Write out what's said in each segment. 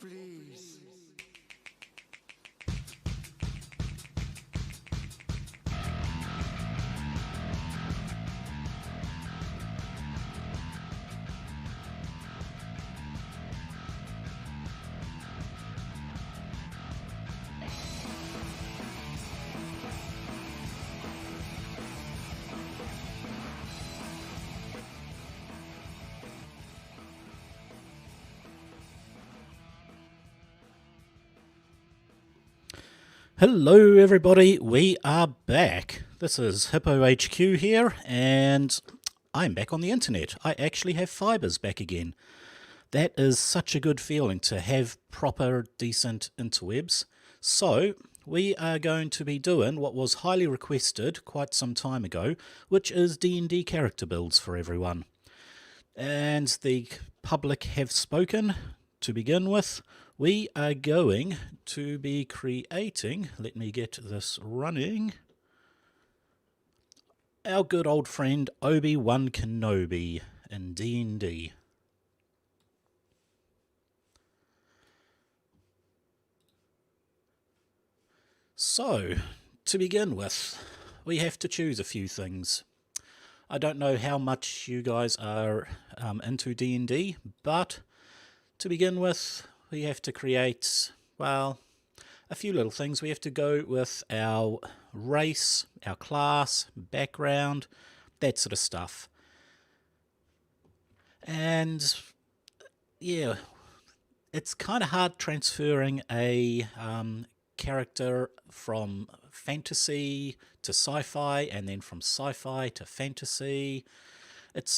please. Hello everybody, we are back. This is Hippo HQ here, and I'm back on the internet. I actually have fibers back again. That is such a good feeling to have proper, decent interwebs. So, we are going to be doing what was highly requested quite some time ago, which is D&D character builds for everyone. And the public have spoken. To begin with, we are going to be creating, let me get this running, our good old friend Obi-Wan Kenobi in D&D. So, to begin with, we have to choose a few things. I don't know how much you guys are into D&D, but to begin with, we have to create, well, a few little things. We have to go with our race, our class, background, that sort of stuff. And yeah, it's kind of hard transferring a character from fantasy to sci-fi and then from sci-fi to fantasy. It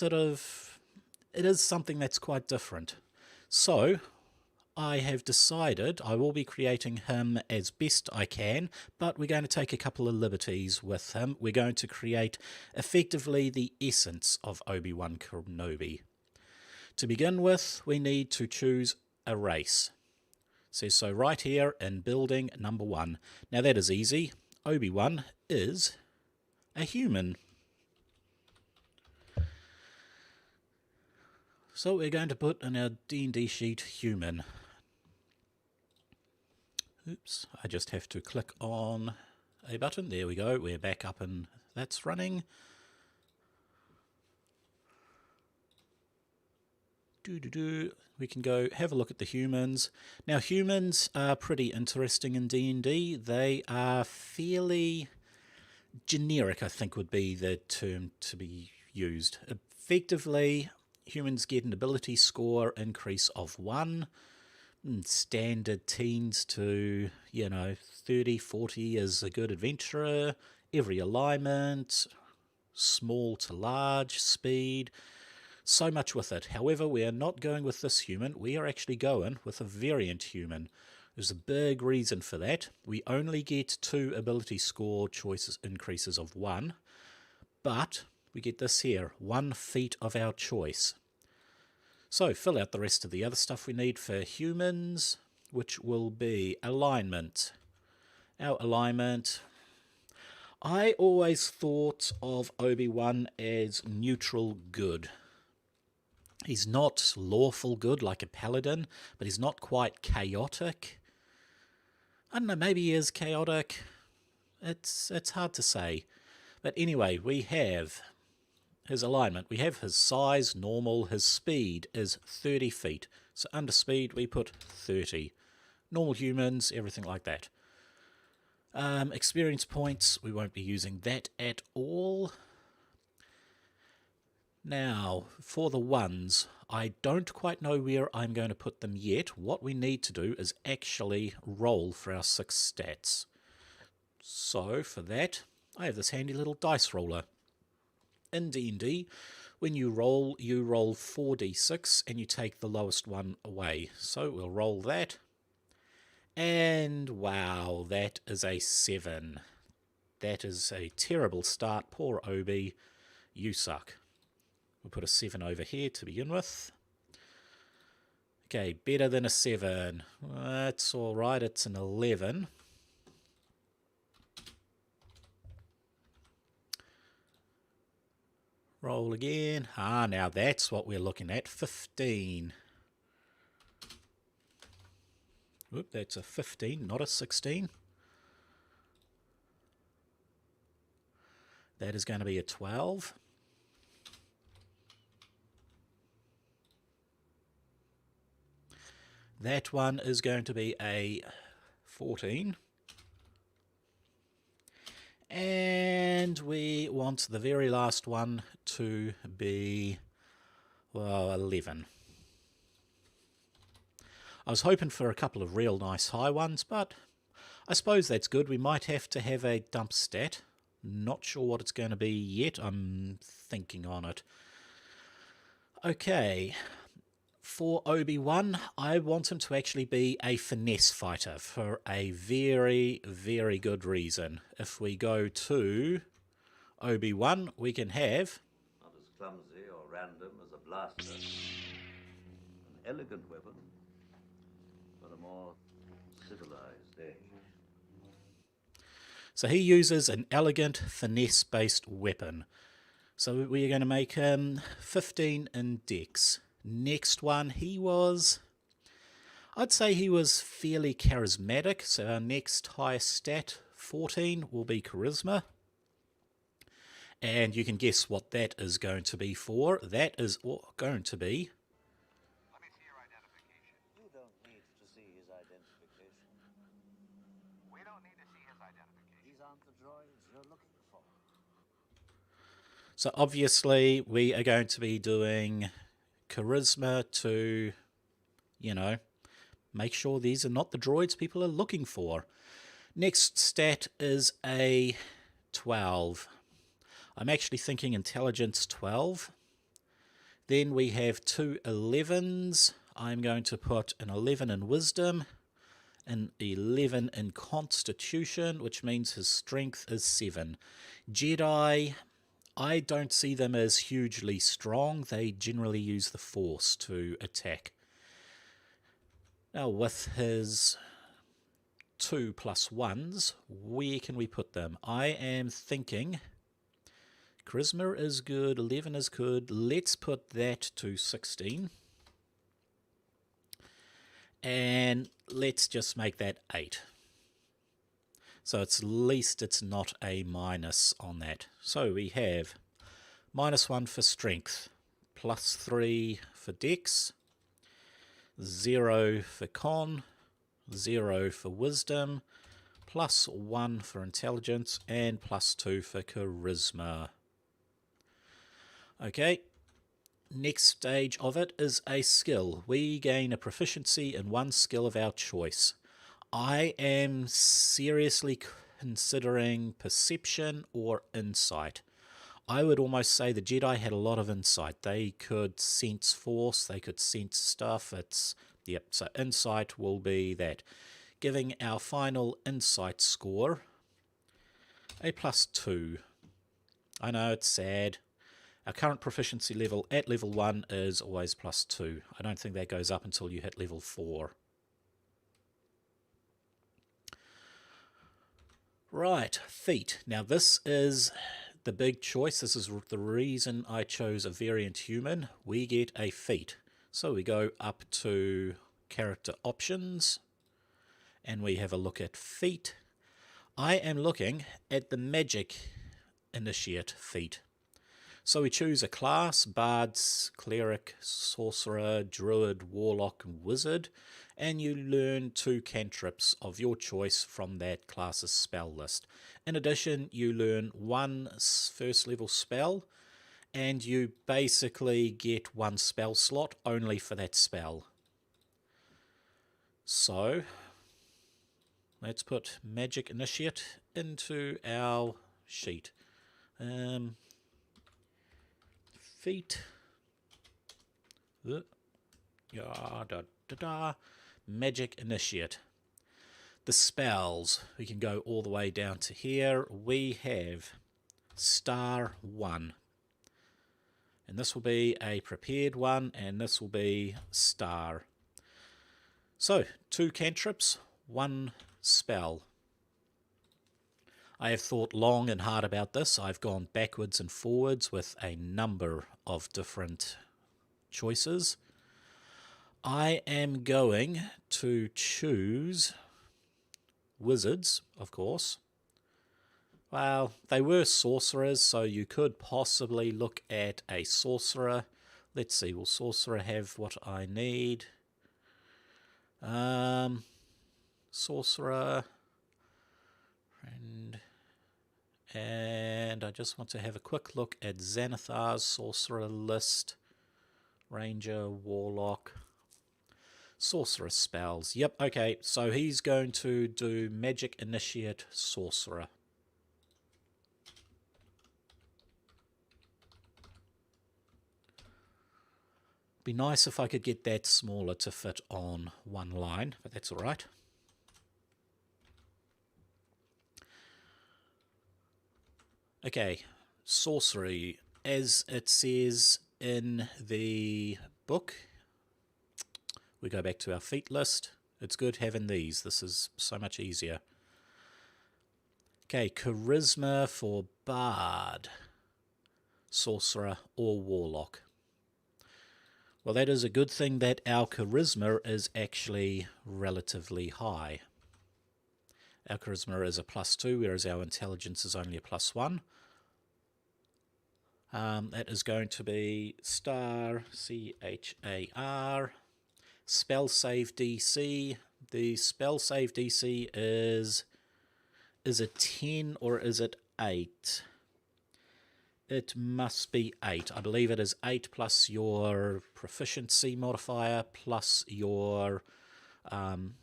is something that's quite different. So, I have decided I will be creating him as best I can, but we're going to take a couple of liberties with him. We're going to create effectively the essence of Obi-Wan Kenobi. To begin with, we need to choose a race. So right here in building number 1. Now that is easy. Obi-Wan is a human. So we're going to put in our D&D sheet human. Oops, I just have to click on a button. There we go, we're back up and that's running. We can go have a look at the humans. Now humans are pretty interesting in D&D. They are fairly generic, I think would be the term to be used. Effectively, humans get an ability score increase of 1. Standard teens to, 30, 40 is a good adventurer. Every alignment, small to large, speed, so much with it. However, we are not going with this human. We are actually going with a variant human. There's a big reason for that. We only get 2 ability score choices increases of 1, but we get this here, 1 feat of our choice. So fill out the rest of the other stuff we need for humans, which will be alignment. Our alignment, I always thought of Obi-Wan as neutral good. He's not lawful good like a paladin, but he's not quite chaotic. I don't know, maybe he is chaotic. It's hard to say. But anyway, we have his alignment. We have his size, normal. His speed is 30 feet. So under speed, we put 30. Normal humans, everything like that. Experience points, we won't be using that at all. Now, for the ones, I don't quite know where I'm going to put them yet. What we need to do is actually roll for our 6 stats. So, for that, I have this handy little dice roller. In D&D, when you roll 4d6 and you take the lowest one away. So we'll roll that. And wow, that is a 7. That is a terrible start. Poor Obi, you suck. We'll put a 7 over here to begin with. Okay, better than a 7. That's alright, it's an 11. Roll again. Now that's what we're looking at. 15. Oop, that's a 15, not a 16. That is going to be a 12. That one is going to be a 14. And we want the very last one to be, well, 11. I was hoping for a couple of real nice high ones, but I suppose that's good. We might have to have a dump stat. Not sure what it's going to be yet. I'm thinking on it. Okay. For Obi-Wan, I want him to actually be a finesse fighter for a very, very good reason. If we go to Obi-Wan, we can have... Not as clumsy or random as a blaster. An elegant weapon for a more civilized age. So he uses an elegant, finesse-based weapon. So we're going to make him 15 in Dex. Next one, I'd say he was fairly charismatic, so our next highest stat, 14, will be Charisma. And you can guess what that is going to be for. That is going to be... Let me see your identification. You don't need to see his identification. We don't need to see his identification. These aren't the droids you're looking for. So obviously we are going to be doing Charisma to, make sure these are not the droids people are looking for. Next stat is a 12. I'm actually thinking Intelligence 12. Then we have two 11s. I'm going to put an 11 in Wisdom, an 11 in Constitution, which means his Strength is 7. Jedi, I don't see them as hugely strong. They generally use the Force to attack. Now with his 2 plus 1s, where can we put them? I am thinking Charisma is good, 11 is good. Let's put that to 16. And let's just make that 8. So at least it's not a minus on that. So we have -1 for Strength, +3 for Dex, 0 for Con, 0 for Wisdom, +1 for Intelligence, and +2 for Charisma. Okay, next stage of it is a skill. We gain a proficiency in one skill of our choice. I am seriously considering Perception or Insight. I would almost say the Jedi had a lot of insight. They could sense Force, they could sense stuff. So Insight will be that. Giving our final Insight score a +2. I know it's sad. Our current proficiency level at level 1 is always +2. I don't think that goes up until you hit level 4. Right, Feat. Now this is the big choice. This is the reason I chose a variant human. We get a Feat. So we go up to Character Options, and we have a look at Feat. I am looking at the Magic Initiate Feat. So we choose a class: Bards, Cleric, Sorcerer, Druid, Warlock, and Wizard, and you learn 2 cantrips of your choice from that class's spell list. In addition, you learn 1 first level spell, and you basically get 1 spell slot only for that spell. So let's put Magic Initiate into our sheet. Feat. Magic Initiate. The spells, we can go all the way down to here. We have star 1. And this will be a prepared one, and this will be star. So, 2 cantrips, 1 spell. I have thought long and hard about this. I've gone backwards and forwards with a number of different choices. I am going to choose wizards, of course. Well, they were sorcerers, so you could possibly look at a sorcerer. Let's see, will sorcerer have what I need? Sorcerer. And I just want to have a quick look at Xanathar's sorcerer list. Ranger, Warlock, Sorcerer spells. Yep, okay, so he's going to do Magic Initiate Sorcerer. Be nice if I could get that smaller to fit on one line, but that's all right. Okay, sorcery, as it says in the book, we go back to our feat list. It's good having these. This is so much easier. Okay, charisma for bard, sorcerer, or warlock. Well, that is a good thing that our charisma is actually relatively high. Our charisma is a +2, whereas our intelligence is only a +1. That is going to be star, C-H-A-R, spell save DC. The spell save DC is it 10 or is it 8? It must be 8. I believe it is 8 plus your proficiency modifier plus your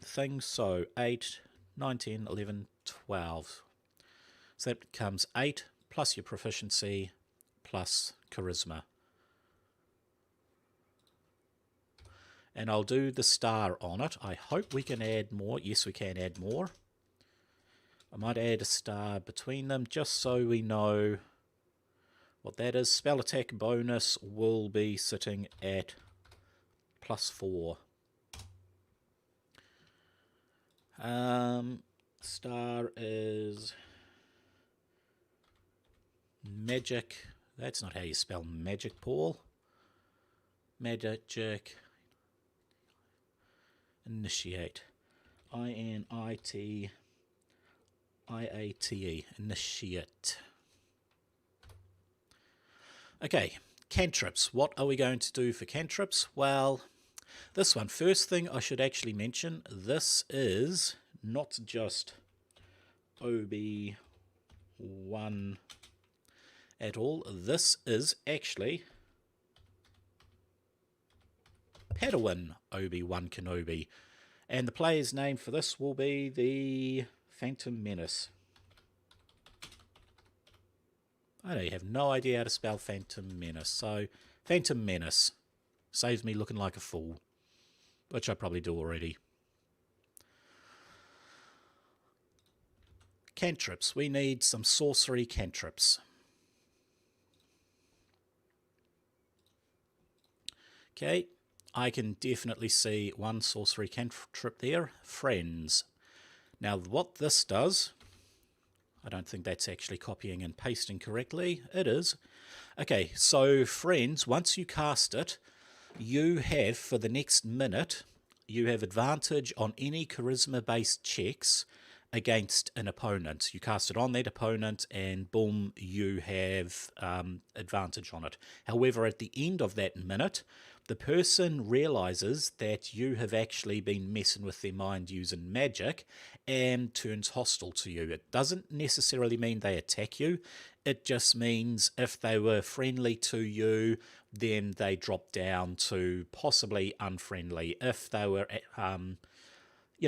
thing. So 8, 9, 10, 11, 12. So that becomes 8 plus your proficiency plus charisma. And I'll do the star on it. I hope we can add more. Yes, we can add more. I might add a star between them just so we know what that is. Spell attack bonus will be sitting at +4. Star is magic. That's not how you spell magic, Paul. Magic. Initiate. I-N-I-T-I-A-T-E. Initiate. Okay, cantrips. What are we going to do for cantrips? Well, this one. First thing I should actually mention, this is not just Obi-Wan at all. This is actually Padawan Obi-Wan Kenobi. And the player's name for this will be the Phantom Menace. I have no idea how to spell Phantom Menace, so Phantom Menace saves me looking like a fool, which I probably do already. Cantrips. We need some sorcery cantrips. Okay, I can definitely see one sorcery cantrip there. Friends. Now what this does, I don't think that's actually copying and pasting correctly. It is. Okay, so friends, once you cast it, you have, for the next minute, you have advantage on any charisma-based checks against an opponent. You cast it on that opponent and boom, you have advantage on it. However, at the end of that minute, the person realizes that you have actually been messing with their mind using magic and turns hostile to you. It doesn't necessarily mean they attack you. It just means if they were friendly to you, then they drop down to possibly unfriendly. If they were,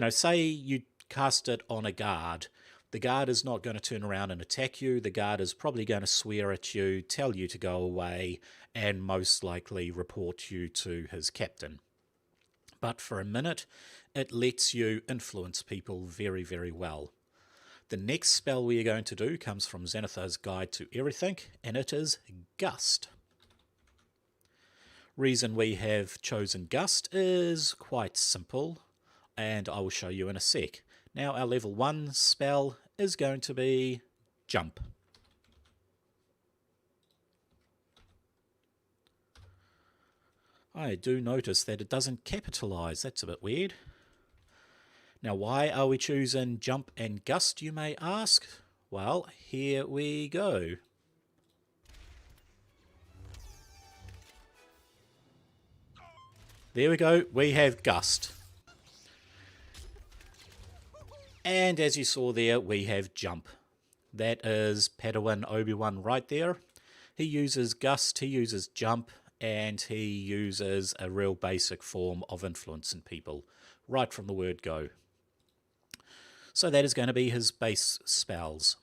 say you cast it on a guard. The guard is not going to turn around and attack you. The guard is probably going to swear at you, tell you to go away, and most likely report you to his captain. But for a minute, it lets you influence people very, very well. The next spell we are going to do comes from Xanathar's Guide to Everything, and it is Gust. Reason we have chosen Gust is quite simple, and I will show you in a sec. Now our level 1 spell is going to be Jump. I do notice that it doesn't capitalize. That's a bit weird. Now, why are we choosing Jump and Gust, you may ask? Well, here we go. There we go, we have Gust. And as you saw there, we have Jump. That is Padawan Obi-Wan right there. He uses Gust, he uses Jump, and he uses a real basic form of influencing people, right from the word go. So that is going to be his base spells.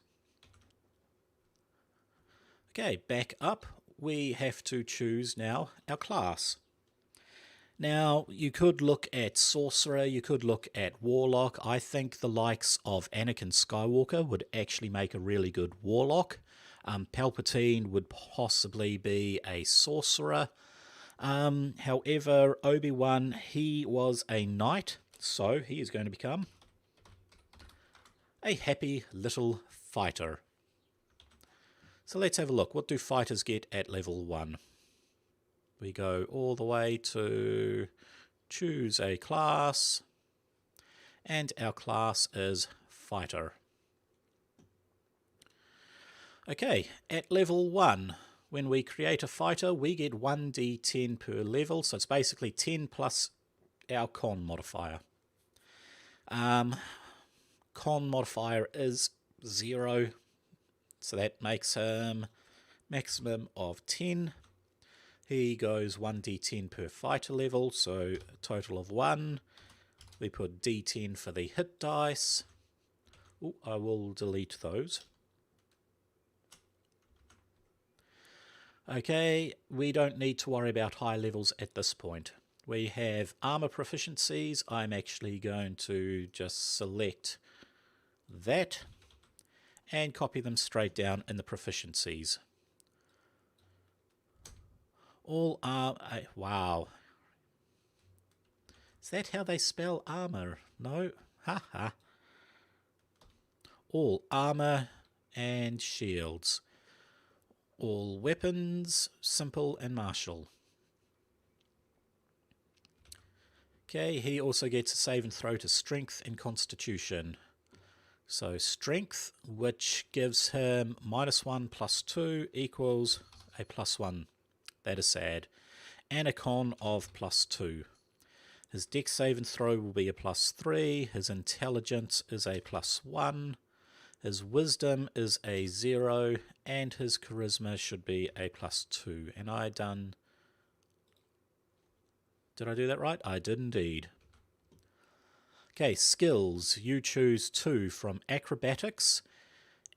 Okay, back up. We have to choose now our class. Now, you could look at Sorcerer, you could look at Warlock. I think the likes of Anakin Skywalker would actually make a really good Warlock. Palpatine would possibly be a Sorcerer. However, Obi-Wan, he was a Knight, so he is going to become a happy little fighter. So let's have a look. What do fighters get at level 1? We go all the way to choose a class, and our class is fighter. Okay, at level 1, when we create a fighter, we get 1d10 per level, so it's basically 10 plus our con modifier. Con modifier is 0, so that makes him maximum of 10. He goes 1d10 per fighter level, so a total of 1. We put d10 for the hit dice. Ooh, I will delete those. Okay, we don't need to worry about high levels at this point. We have armor proficiencies. I'm actually going to just select that and copy them straight down in the proficiencies. All are... wow. Is that how they spell armor? No? Haha. All armor and shields. All weapons, simple and martial. Okay, he also gets a save and throw to strength and constitution. So strength, which gives him -1 + 2 equals a +1. That is sad. And a con of +2. His dex save and throw will be a +3. His intelligence is a +1. His wisdom is a 0. And his charisma should be a +2. And I done... Did I do that right? I did indeed. Okay, skills. You choose 2 from acrobatics,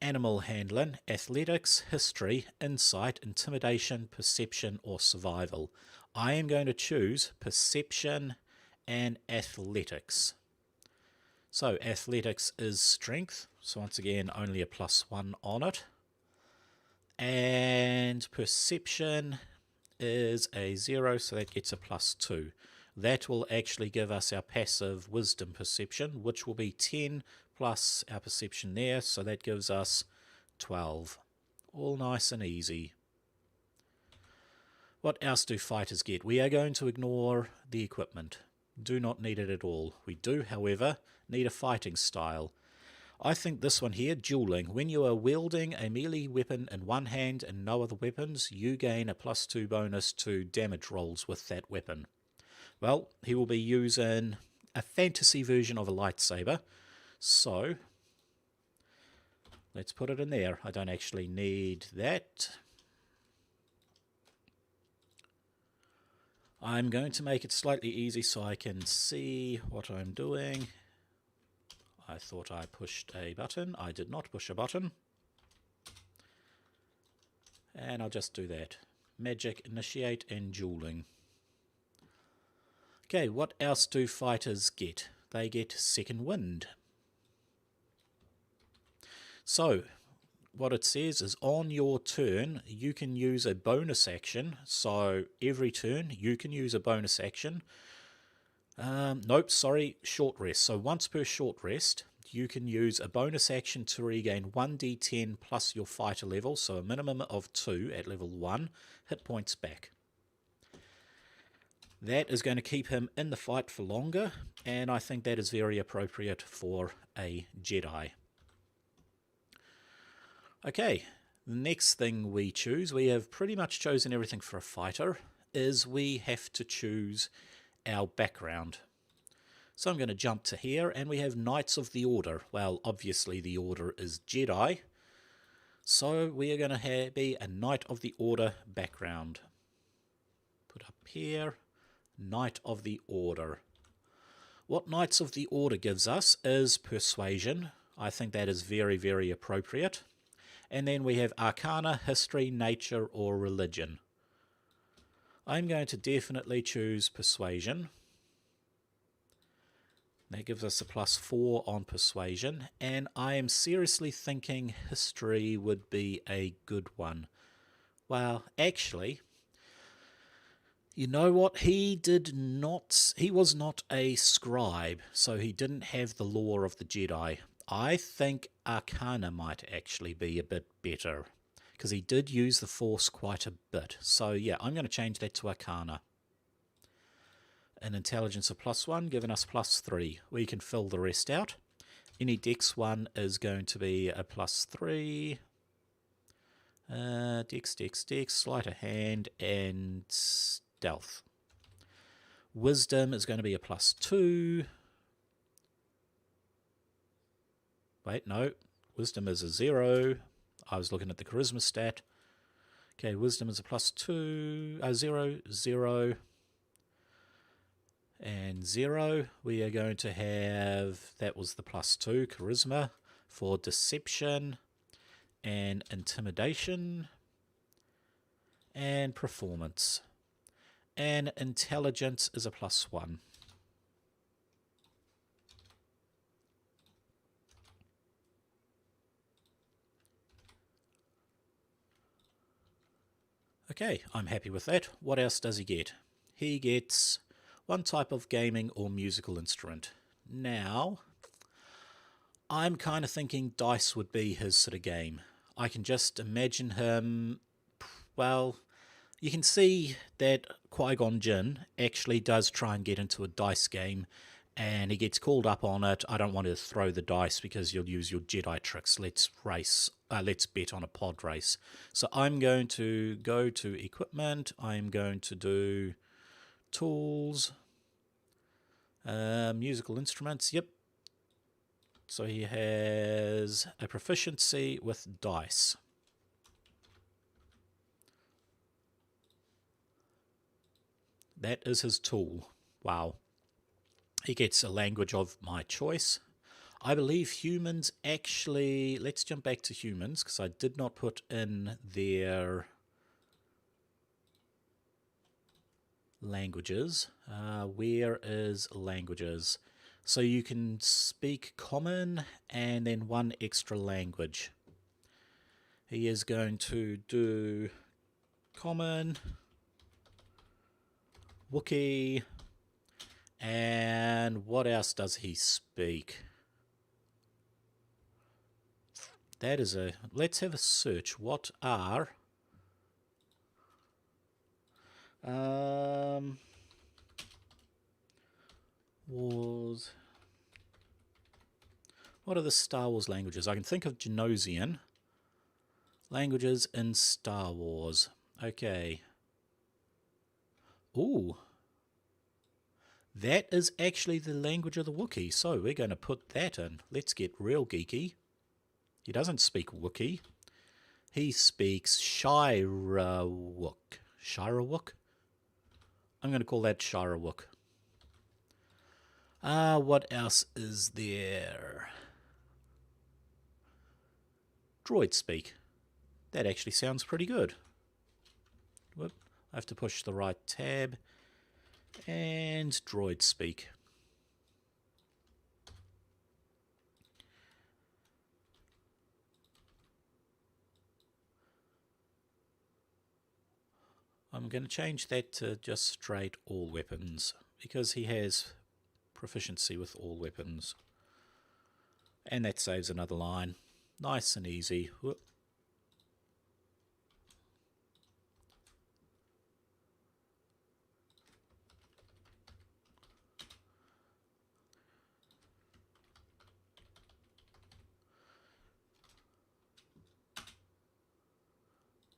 animal handling, athletics, history, insight, intimidation, perception, or survival. I am going to choose perception and athletics. So athletics is strength, so once again only a +1 on it. And perception is a 0, so that gets a +2. That will actually give us our passive wisdom perception, which will be 10 plus our perception there, so that gives us 12. All nice and easy. What else do fighters get? We are going to ignore the equipment. Do not need it at all. We do, however, need a fighting style. I think this one here, dueling. When you are wielding a melee weapon in one hand and no other weapons, you gain a +2 bonus to damage rolls with that weapon. Well, he will be using a fantasy version of a lightsaber. So, let's put it in there. I don't actually need that. I'm going to make it slightly easy so I can see what I'm doing. I thought I pushed a button. I did not push a button. And I'll just do that. Magic, initiate, and dueling. Okay, what else do fighters get? They get second wind. So, what it says is on your turn, you can use a bonus action. So, every turn, you can use a bonus action. Nope, sorry, short rest. So once per short rest, you can use a bonus action to regain 1d10 plus your fighter level, so a minimum of 2 at level 1, hit points back. That is going to keep him in the fight for longer, and I think that is very appropriate for a Jedi. Okay, the next thing we choose, we have pretty much chosen everything for a fighter, is we have to choose our background. So I'm going to jump to here, and we have Knights of the Order. Well, obviously the Order is Jedi, so we are going to be a Knight of the Order background. Put up here, Knight of the Order. What Knights of the Order gives us is Persuasion. I think that is very, very appropriate. And then we have Arcana, History, Nature, or Religion. I'm going to definitely choose Persuasion. That gives us a +4 on Persuasion, and I am seriously thinking History would be a good one. Well, actually, you know what? He was not a scribe, so he didn't have the lore of the Jedi. I think Arcana might actually be a bit better, because he did use the Force quite a bit. So yeah, I'm going to change that to Arcana. An intelligence of +1, giving us +3. We can fill the rest out. Any dex 1 is going to be a +3. Dex, sleight of hand, and stealth. Wisdom is going to be a +2. Wait, no. Wisdom is a 0. I was looking at the charisma stat. Okay, wisdom is a +2. 0, 0. And 0, we are going to have, that was the +2, charisma, for deception and intimidation and performance. And intelligence is a +1. Okay, I'm happy with that. What else does he get? He gets one type of gaming or musical instrument. Now, I'm kind of thinking dice would be his sort of game. I can just imagine him, well, you can see that Qui-Gon Jinn actually does try and get into a dice game, and he gets called up on it. I don't want to throw the dice because you'll use your Jedi tricks. Let's bet on a pod race. So I'm going to go to equipment. I'm going to do tools, musical instruments. Yep. So he has a proficiency with dice. That is his tool. Wow. He gets a language of my choice. I believe humans actually... Let's jump back to humans, because I did not put in their languages. Where is languages? So you can speak common and then one extra language. He is going to do common, Wookiee, and what else does he speak? That is a... Let's have a search. What are... What are the Star Wars languages? I can think of Genosian. Languages in Star Wars. Okay. Ooh. That is actually the language of the Wookiee. So we're going to put that in. Let's get real geeky. He doesn't speak Wookiee. He speaks Shirawuk. Shirawuk? I'm going to call that Shirawuk. What else is there? Droid speak. That actually sounds pretty good. Whoop. I have to push the right tab. And droid speak. I'm going to change that to just straight all weapons, because he has proficiency with all weapons. And that saves another line. Nice and easy. Whoop.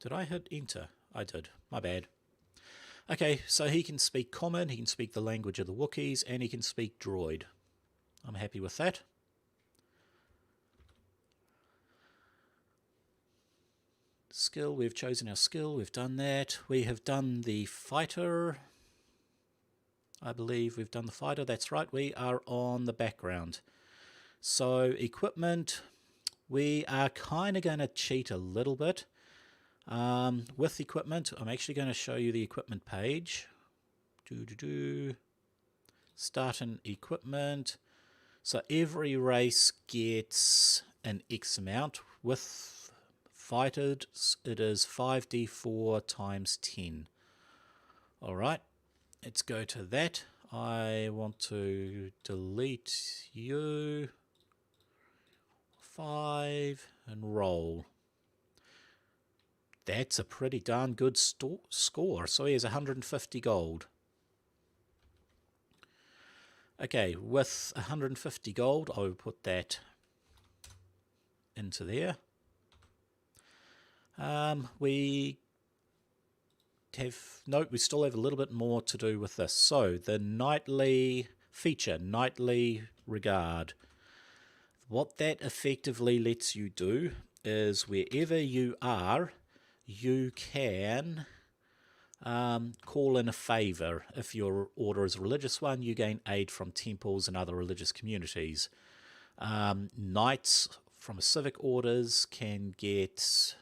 Did I hit enter? I did. My bad. Okay, so he can speak Common, he can speak the language of the Wookiees, and he can speak Droid. I'm happy with that. Skill, we've chosen our skill, we've done that. We have done the fighter. I believe we've done the fighter, that's right. We are on the background. So, equipment, we are kind of going to cheat a little bit. With equipment, I'm actually going to show you the equipment page. Start an equipment. So every race gets an X amount. With fighters, it is 5d4 times 10. Alright, let's go to that. I want to delete you. 5 and roll. That's a pretty darn good score. So he has 150 gold. Okay, with 150 gold, I will put that into there. We still have a little bit more to do with this. So the knightly feature, knightly regard. What that effectively lets you do is wherever you are, you can call in a favour. If your order is a religious one, you gain aid from temples and other religious communities. Knights from civic orders can get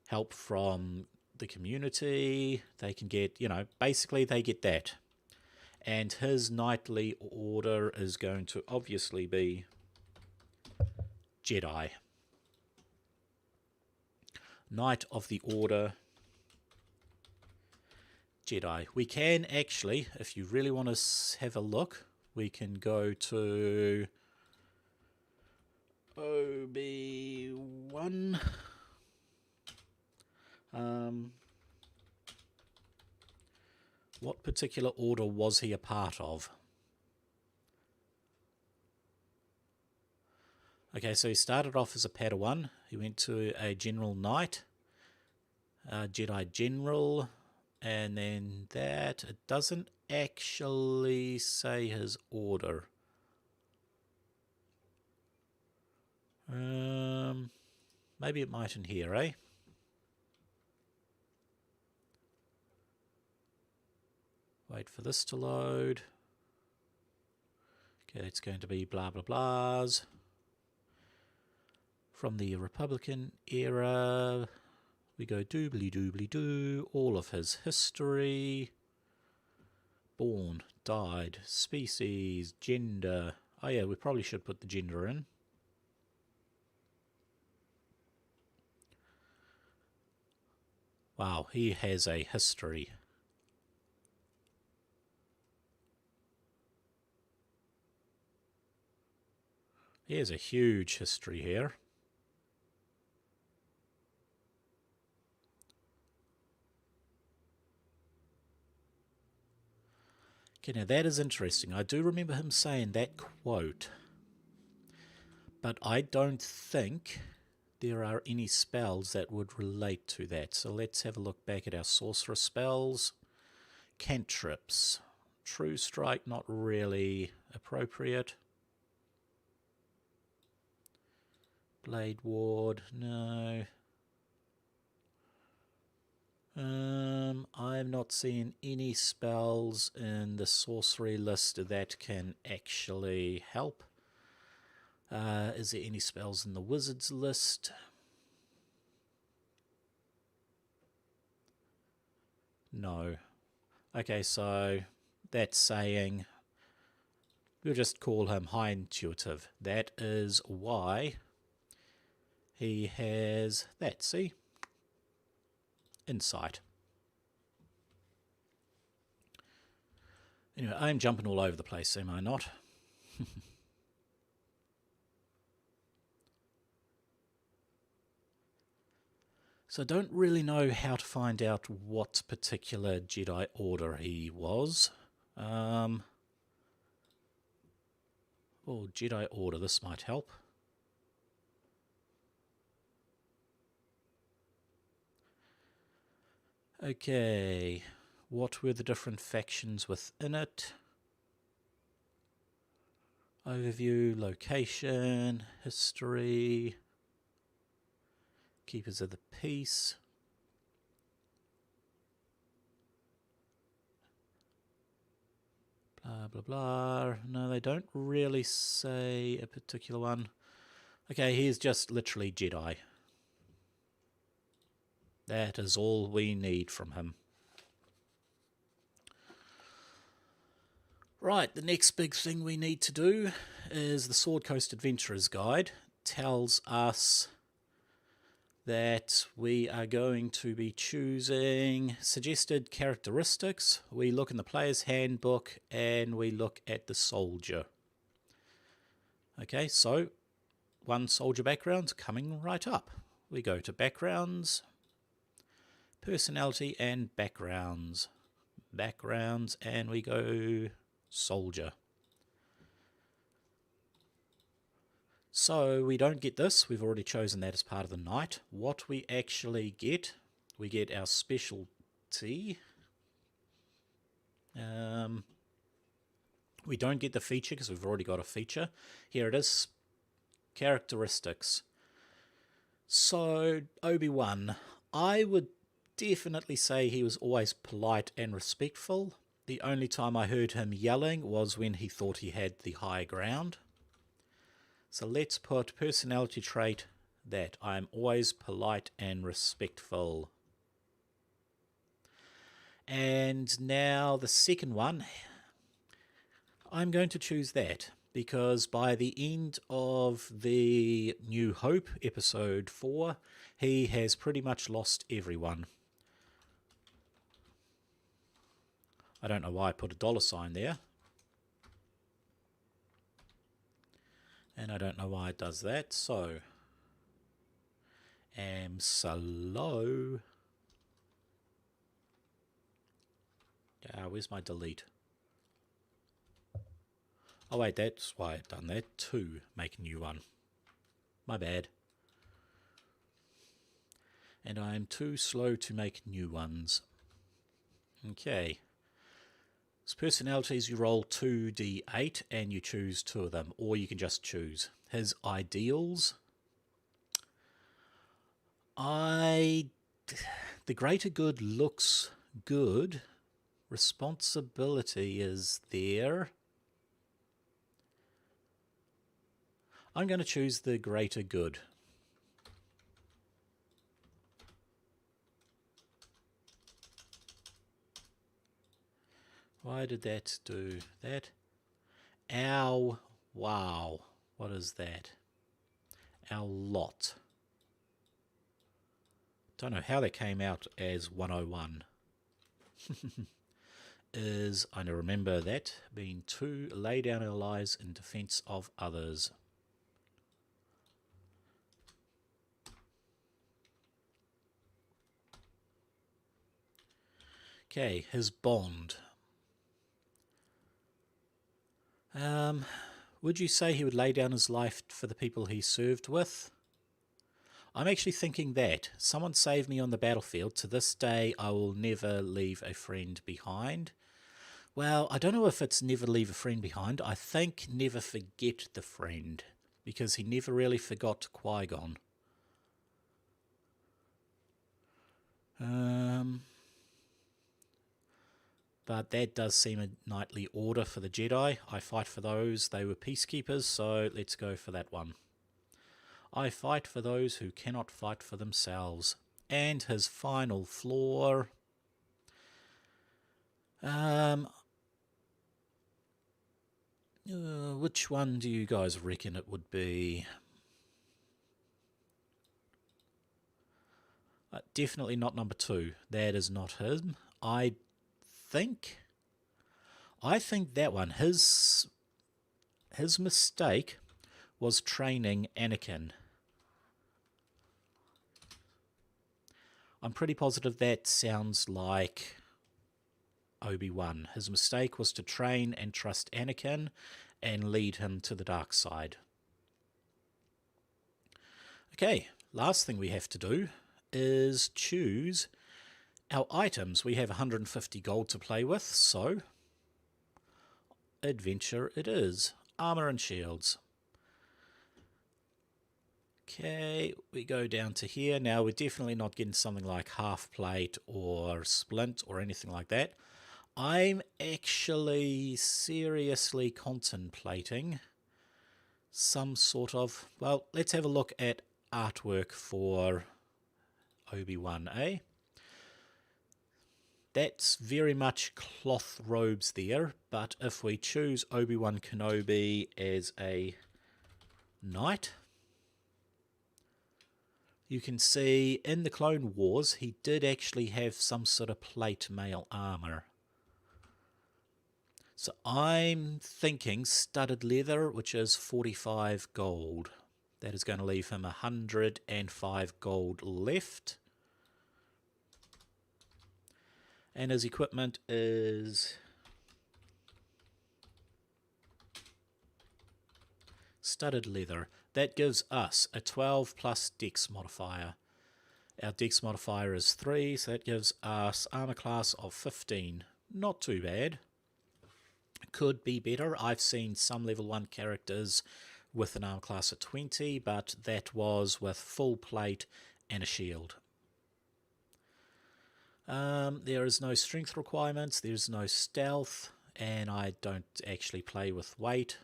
help from the community. They can get, basically they get that. And his knightly order is going to obviously be Jedi. Knight of the Order, Jedi. We can actually, if you really want to have a look, we can go to Obi-Wan. What particular order was he a part of? Okay, so he started off as a Padawan. He went to a General Knight, Jedi General, and then that. It doesn't actually say his order. Maybe it might in here, eh? Wait for this to load. Okay, it's going to be blah blah blahs. From the Republican era, we go doobly doobly doo, all of his history, born, died, species, gender. Oh yeah, we probably should put the gender in. Wow, he has a history. He has a huge history here. Okay, now that is interesting. I do remember him saying that quote, but I don't think there are any spells that would relate to that. So let's have a look back at our sorcerer spells. Cantrips. True Strike, not really appropriate. Blade Ward, no. I'm not seeing any spells in the sorcery list that can actually help. Is there any spells in the wizards list? No. Okay, so that's saying we'll just call him high intuitive. That is why he has that, see? Insight. Anyway, I'm jumping all over the place, am I not? So I don't really know how to find out what particular Jedi Order he was. Oh, Jedi Order, this might help. Okay, what were the different factions within it? Overview, location, history, Keepers of the Peace. Blah, blah, blah. No, they don't really say a particular one. Okay, here's just literally Jedi. That is all we need from him. Right, the next big thing we need to do is the Sword Coast Adventurer's Guide. Tells us that we are going to be choosing suggested characteristics. We look in the player's handbook and we look at the soldier. Okay, so one soldier background coming right up. We go to backgrounds, personality and backgrounds. Backgrounds, and we go soldier. So we don't get this, we've already chosen that as part of the knight. What we actually get, we get our specialty. We don't get the feature because we've already got a feature. Here it is, characteristics. So Obi-Wan, I would definitely say he was always polite and respectful. The only time I heard him yelling was when he thought he had the high ground. So let's put personality trait that I am always polite and respectful. And now the second one, I'm going to choose that because by the end of the New Hope episode 4, he has pretty much lost everyone. I don't know why I put a $sign there. And I don't know why it does that, so am slow. Where's my delete? Oh wait, that's why I've done that, to make a new one. My bad. And I am too slow to make new ones. Okay. As personalities, you roll 2d8 and you choose 2 of them, or you can just choose. His ideals. The greater good looks good. Responsibility is there. I'm going to choose the greater good. Why did that do that? Ow. Wow. What is that? Our lot. Don't know how that came out as 101. I remember that being to lay down our lives in defense of others. Okay, his bond. Would you say he would lay down his life for the people he served with? I'm actually thinking that. Someone saved me on the battlefield. To this day, I will never leave a friend behind. Well, I don't know if it's never leave a friend behind. I think never forget the friend, because he never really forgot Qui-Gon. But that does seem a knightly order for the Jedi. I fight for those. They were peacekeepers, so let's go for that one. I fight for those who cannot fight for themselves. And his final flaw. Which one do you guys reckon it would be? Definitely not number 2. That is not him. I think that one, his mistake was training Anakin. I'm pretty positive that sounds like Obi-Wan. His mistake was to train and trust Anakin and lead him to the dark side. Okay, last thing we have to do is choose Our items, we have 150 gold to play with, so adventure it is. Armor and shields. Okay, we go down to here. Now, we're definitely not getting something like half plate or splint or anything like that. I'm actually seriously contemplating some sort of... Well, let's have a look at artwork for Obi-Wan, eh? That's very much cloth robes there, but if we choose Obi-Wan Kenobi as a knight, you can see in the Clone Wars he did actually have some sort of plate mail armor. So I'm thinking studded leather, which is 45 gold. That is going to leave him 105 gold left. And his equipment is studded leather. That gives us a 12 plus dex modifier. Our dex modifier is 3, so that gives us armor class of 15. Not too bad. Could be better. I've seen some level 1 characters with an armor class of 20, but that was with full plate and a shield. There is no strength requirements, there's no stealth, and I don't actually play with weight.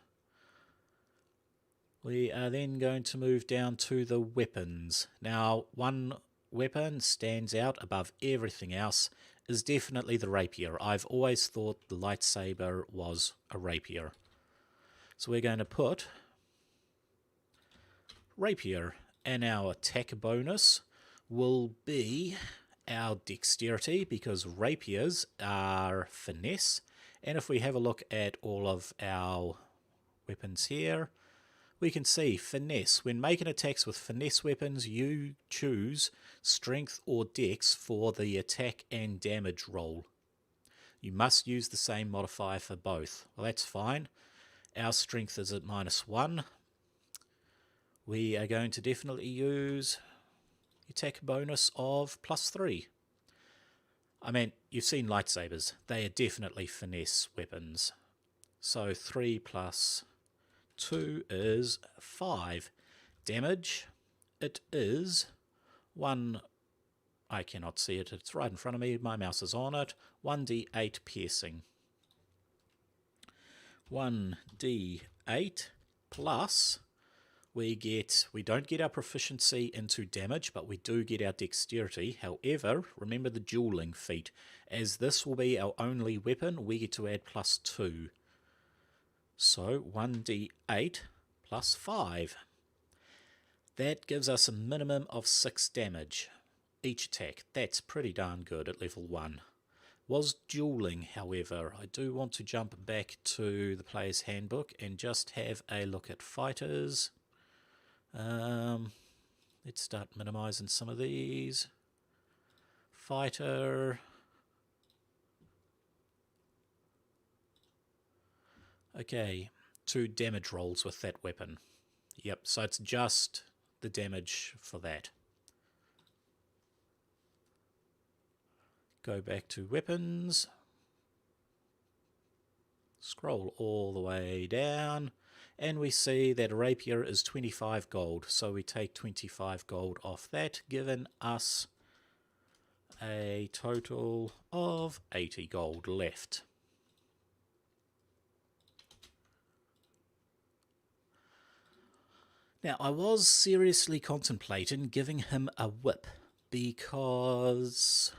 We are then going to move down to the weapons. Now, one weapon stands out above everything else is definitely the rapier. I've always thought the lightsaber was a rapier. So we're going to put rapier, and our attack bonus will be our dexterity, because rapiers are finesse. And if we have a look at all of our weapons here, we can see finesse. When making attacks with finesse weapons, you choose strength or dex for the attack and damage roll. You must use the same modifier for both. Well, that's fine. Our strength is at -1. We are going to definitely use attack bonus of +3. I mean, you've seen lightsabers. They are definitely finesse weapons. So 3 plus 2 is 5. Damage, it is 1... I cannot see it. It's right in front of me. My mouse is on it. 1d8 piercing. 1d8 plus... We don't get our proficiency into damage, but we do get our dexterity. However, remember the dueling feat. As this will be our only weapon, we get to add +2. So 1d8 plus 5. That gives us a minimum of 6 damage each attack. That's pretty darn good at level 1. Was dueling, however. I do want to jump back to the player's handbook and just have a look at fighters. Let's start minimizing some of these. Fighter. Okay, 2 damage rolls with that weapon. Yep, so it's just the damage for that. Go back to weapons. Scroll all the way down. And we see that a rapier is 25 gold, so we take 25 gold off that, giving us a total of 80 gold left. Now, I was seriously contemplating giving him a whip, because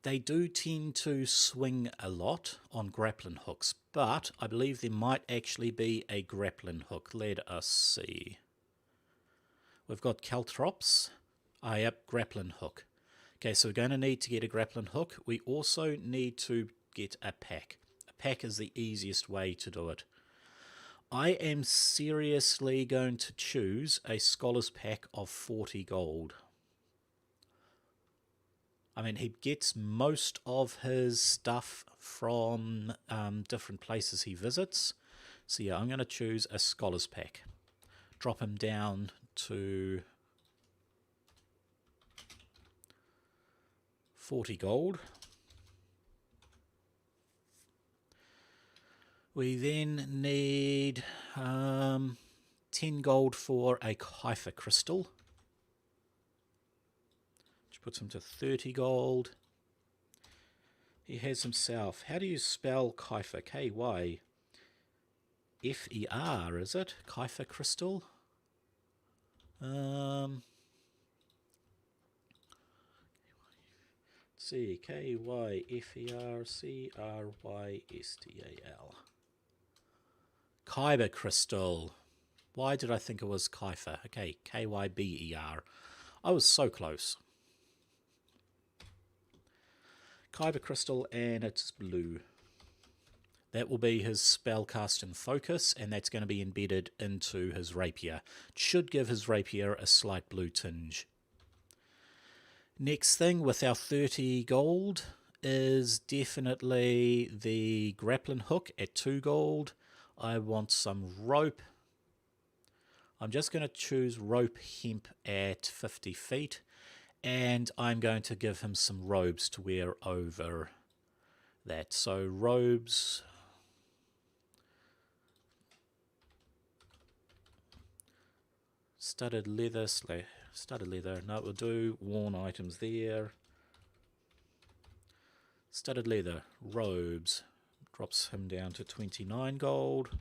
they do tend to swing a lot on grappling hooks, but I believe there might actually be a grappling hook. Let us see. We've got caltrops. Yep, grappling hook. Okay, so we're going to need to get a grappling hook. We also need to get a pack. A pack is the easiest way to do it. I am seriously going to choose a scholar's pack of 40 gold. I mean, he gets most of his stuff from different places he visits. So yeah, I'm going to choose a scholar's pack. Drop him down to 40 gold. We then need 10 gold for a Kaifa crystal, which puts him to 30 gold. He has himself, how do you spell Kaifa? K-Y-F-E-R, is it? Kaifa crystal? Let's see, K-Y-F-E-R-C-R-Y-S-T-A-L. Kyber crystal. Why did I think it was Kaifa? Okay, K-Y-B-E-R. I was so close. Kyber crystal, and it's blue. That will be his spellcast and focus, and that's going to be embedded into his rapier. It should give his rapier a slight blue tinge. Next thing with our 30 gold is definitely the Grappling Hook at 2 gold. I want some rope. I'm just going to choose rope hemp at 50 feet. And I'm going to give him some robes to wear over that. So robes. Studded leather. No, we'll do worn items there. Studded leather. Robes. Drops him down to 29 gold.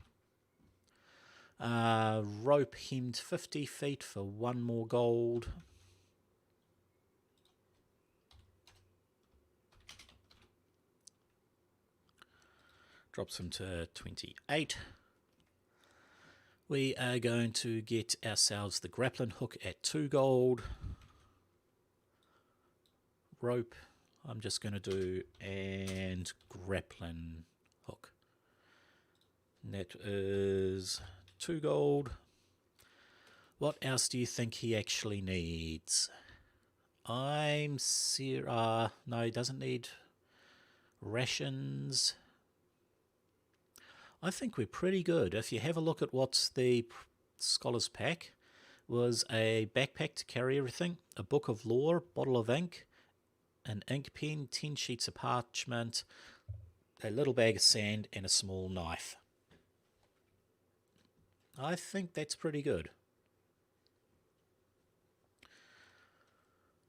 Rope hemmed 50 feet for 1 more gold. Drops him to 28. We are going to get ourselves the Grappling Hook at 2 gold. Rope, I'm just going to do, and Grappling Hook. And that is 2 gold. What else do you think he actually needs? No, he doesn't need rations. I think we're pretty good. If you have a look at what's the Scholar's Pack, was a backpack to carry everything, a book of lore, bottle of ink, an ink pen, 10 sheets of parchment, a little bag of sand, and a small knife. I think that's pretty good.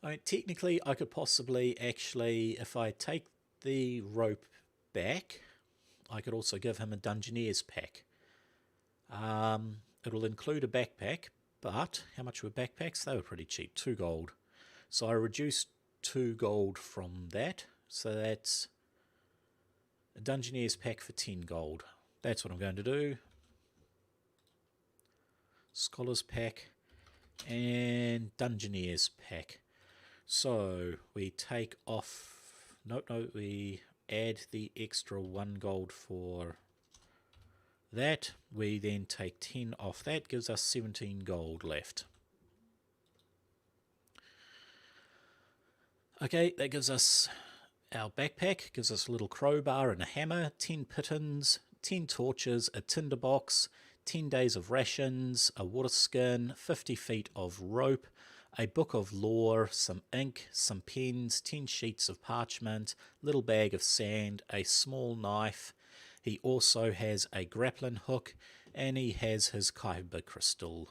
I mean, technically, I could possibly actually, if I take the rope back, I could also give him a Dungeoneer's pack. It'll include a backpack, but how much were backpacks? They were pretty cheap, 2 gold. So I reduced 2 gold from that. So that's a Dungeoneer's pack for 10 gold. That's what I'm going to do. Scholar's pack and Dungeoneer's pack. So we take off... No, we add the extra 1 gold for that. We then take 10 off that, gives us 17 gold left. Okay, that gives us our backpack, gives us a little crowbar and a hammer, 10 pitons, 10 torches, a tinderbox, 10 days of rations, a water skin, 50 feet of rope, a book of lore, some ink, some pens, 10 sheets of parchment, little bag of sand, a small knife. He also has a grappling hook, and he has his Kyber crystal.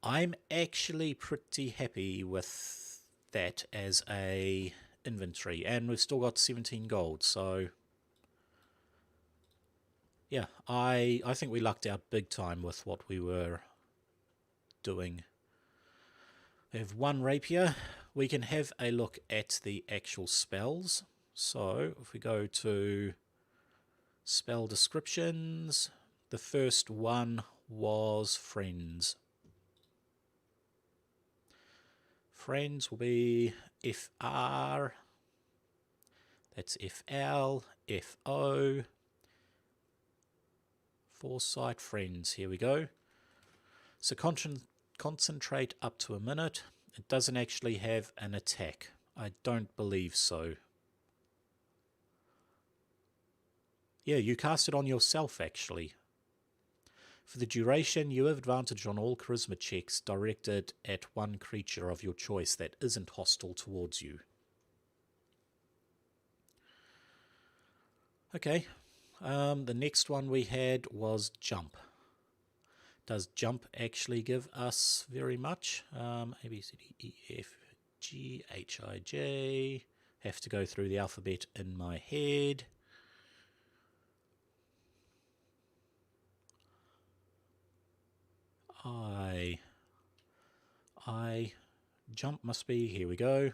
I'm actually pretty happy with that as a inventory, and we've still got 17 gold, so yeah, I think we lucked out big time with what we were doing. We have 1 rapier. We can have a look at the actual spells. So if we go to spell descriptions, the first one was Friends. Friends will be FR, that's FL, FO, Foresight, Friends. Here we go. So concentrate up to a minute. It doesn't actually have an attack. I don't believe so. Yeah, you cast it on yourself actually. For the duration, you have advantage on all charisma checks directed at one creature of your choice that isn't hostile towards you. Okay, the next one we had was jump. Does jump actually give us very much? A, B, C, D, E, F, G, H, I, J. Have to go through the alphabet in my head. I. Jump must be, here we go.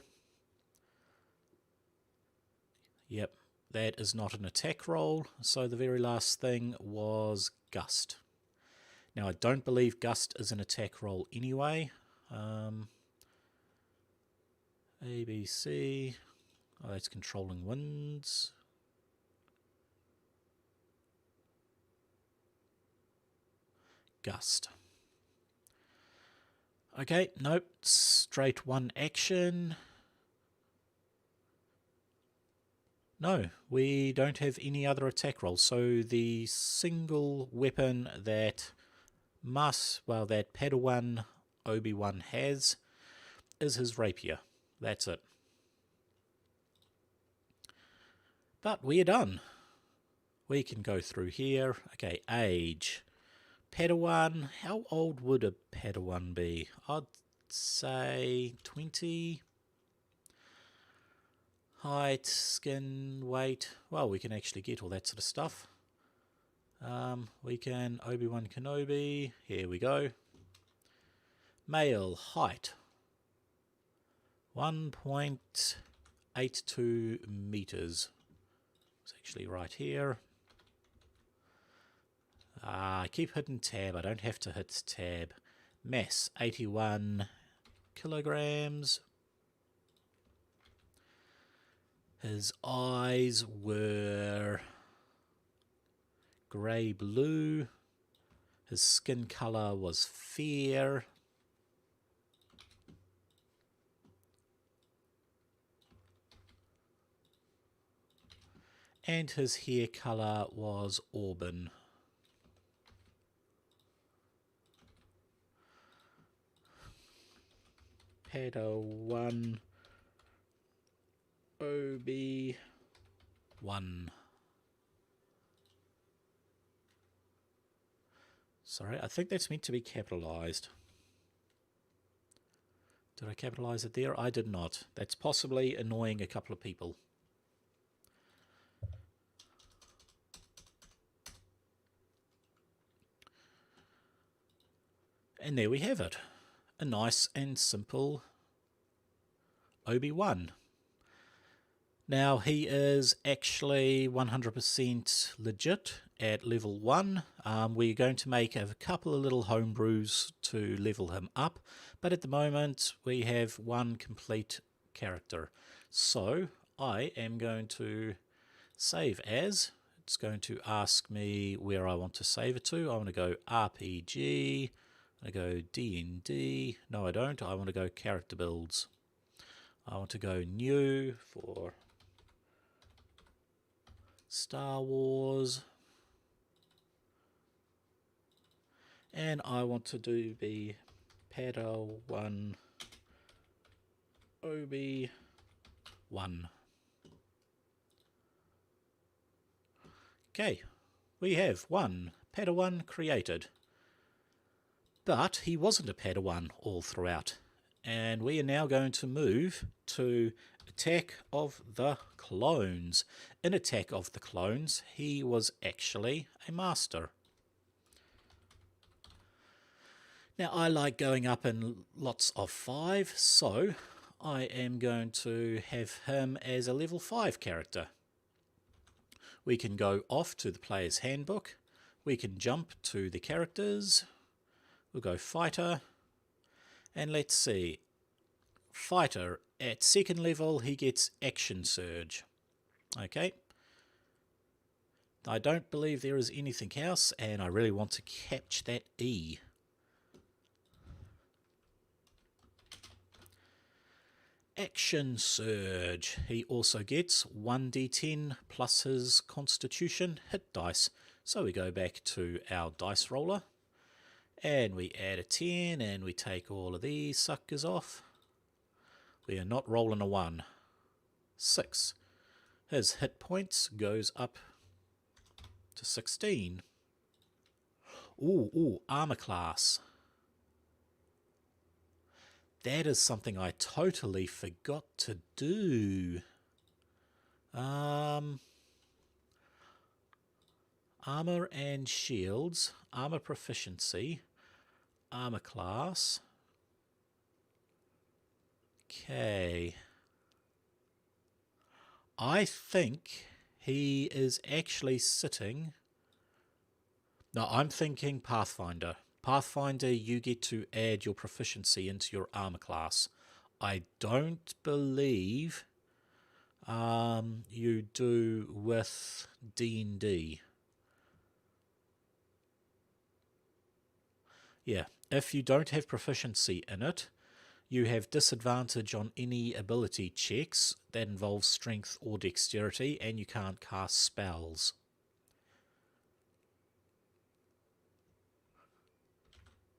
Yep, that is not an attack roll, so the very last thing was gust. Now I don't believe gust is an attack roll anyway. A, B, C. Oh, that's controlling winds. Gust. Okay, nope, straight one action. No, we don't have any other attack rolls, so the single weapon that that Padawan Obi-Wan has is his rapier. That's it. But we are done. We can go through here. Okay, age. Padawan, how old would a Padawan be? I'd say 20. Height, skin, weight. Well, we can actually get all that sort of stuff. We can Obi-Wan Kenobi. Here we go. Male, height. 1.82 meters. It's actually right here. I keep hitting tab. I don't have to hit tab. Mass, 81 kilograms. His eyes were grey-blue. His skin colour was fair. And his hair colour was auburn. Padawan Obi-Wan. Sorry, I think that's meant to be capitalised. Did I capitalise it there? I did not. That's possibly annoying a couple of people. And there we have it. A nice and simple Obi-Wan. Now, he is actually 100% legit at level 1. We're going to make a couple of little homebrews to level him up, but at the moment we have one complete character. So I am going to save as. It's going to ask me where I want to save it to. I want to go RPG. I go D&D. No, I don't. I want to go character builds. I want to go new for Star Wars. And I want to do the Padawan Obi-Wan. Okay, we have one Padawan created. But he wasn't a Padawan all throughout. And we are now going to move to Attack of the Clones. In Attack of the Clones, he was actually a Master. Now, I like going up in lots of 5, so I am going to have him as a level 5 character. We can go off to the player's handbook. We can jump to the characters. We'll go Fighter. And let's see. Fighter, at 2nd level, he gets Action Surge. Okay. I don't believe there is anything else, and I really want to catch that E. Action Surge. He also gets 1d10 plus his Constitution hit dice. So we go back to our dice roller. And we add a 10 and we take all of these suckers off. We are not rolling a 1. 6. His hit points goes up to 16. Ooh, armor class. That is something I totally forgot to do. Armor and shields, armor proficiency, armor class. Okay. I think he is actually sitting... No, I'm thinking Pathfinder. Pathfinder, you get to add your proficiency into your armor class. I don't believe you do with D&D. Yeah, if you don't have proficiency in it, you have disadvantage on any ability checks that involve strength or dexterity, and you can't cast spells.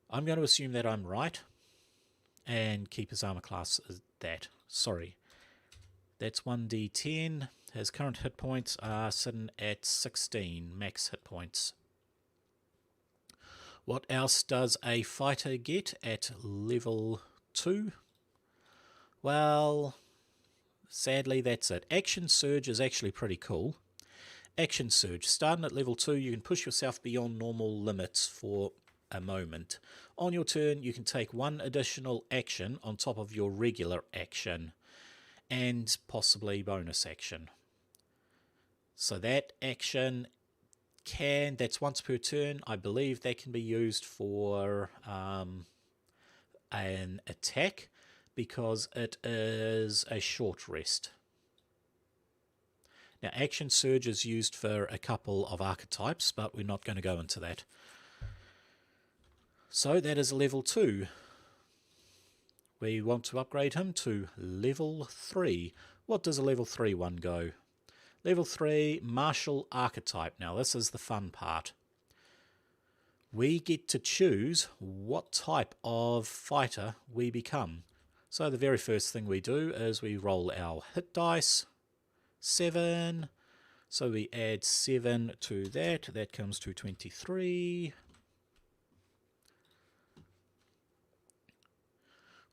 I'm going to assume that I'm right and keep his armor class as that. Sorry. That's 1d10. His current hit points are sitting at 16 max hit points. What else does a fighter get at level 2? Well, sadly that's it. Action Surge is actually pretty cool. Action Surge. Starting at level 2, you can push yourself beyond normal limits for a moment. On your turn, you can take one additional action on top of your regular action, and possibly bonus action. So that action that's once per turn. I believe that can be used for an attack, because it is a short rest. Now, Action Surge is used for a couple of archetypes, but we're not going to go into that. So that is level 2. We want to upgrade him to level 3. What does a level 3 one go? Level 3, Martial Archetype. Now this is the fun part. We get to choose what type of fighter we become. So the very first thing we do is we roll our hit dice. 7. So we add 7 to that. That comes to 23.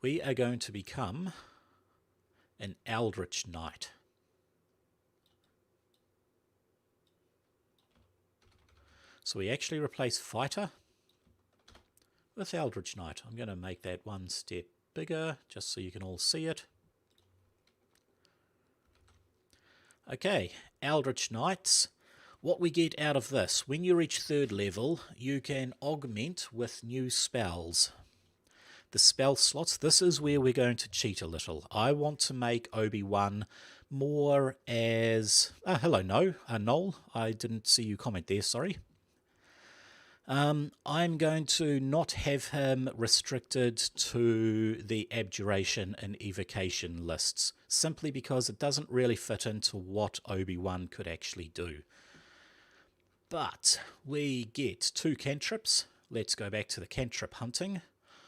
We are going to become an Aldrich Knight. So we actually replace fighter with Aldrich Knight. I'm going to make that one step bigger just so you can all see it. Okay, Aldrich Knights. What we get out of this, when you reach 3rd level, you can augment with new spells. The spell slots, this is where we're going to cheat a little. I want to make Obi-Wan more as... hello, Noel. I didn't see you comment there, sorry. I'm going to not have him restricted to the Abjuration and Evocation lists, simply because it doesn't really fit into what Obi-Wan could actually do. But we get 2 cantrips. Let's go back to the cantrip hunting.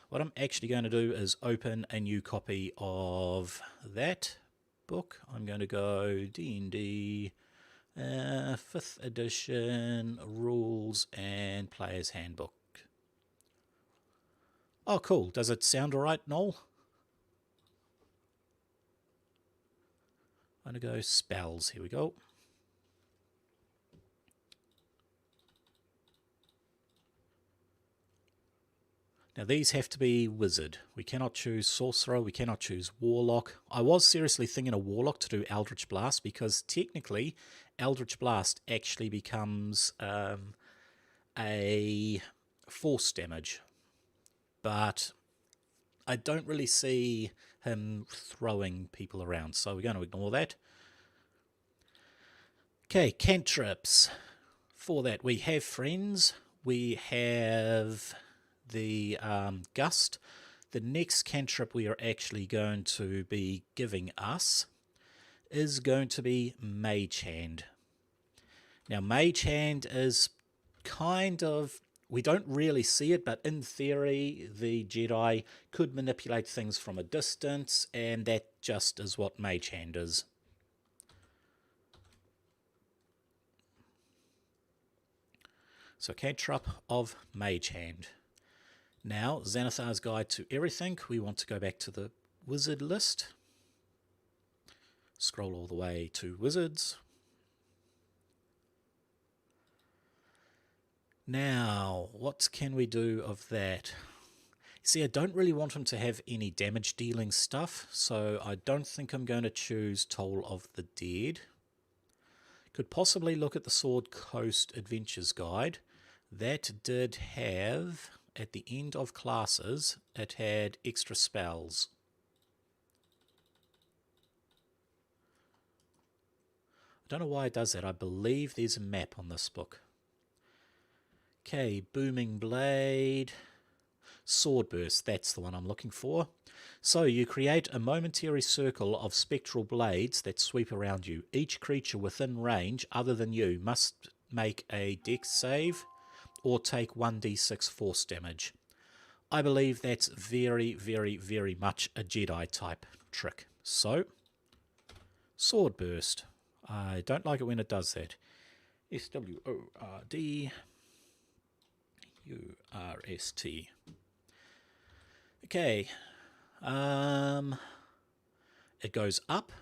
What I'm actually going to do is open a new copy of that book. I'm going to go D&D 5th edition rules and player's handbook. Oh, cool. Does it sound alright, Noel? I'm going to go spells. Here we go. Now these have to be wizard. We cannot choose sorcerer, we cannot choose warlock. I was seriously thinking a warlock to do Eldritch Blast, because technically Eldritch Blast actually becomes a force damage. But I don't really see him throwing people around, so we're going to ignore that. Okay, cantrips. For that we have friends, we have the Gust. The next cantrip we are actually going to be giving us is going to be Mage Hand. Now Mage Hand is kind of, we don't really see it, but in theory the Jedi could manipulate things from a distance, and that just is what Mage Hand is. So Cantrip of Mage Hand. Now, Xanathar's Guide to Everything. We want to go back to the Wizard list. Scroll all the way to Wizards. Now, what can we do of that? See, I don't really want him to have any damage dealing stuff, so I don't think I'm going to choose Toll of the Dead. Could possibly look at the Sword Coast Adventures Guide. That did have, at the end of classes, it had extra spells. I don't know why it does that. I believe there's a map on this book. Okay, Booming Blade, Sword Burst, that's the one I'm looking for. So you create a momentary circle of spectral blades that sweep around you. Each creature within range other than you must make a dex save or take 1d6 force damage. I believe that's very, very, very much a Jedi type trick. So, Sword Burst. I don't like it when it does that. SWORD. URST. Okay. It goes up,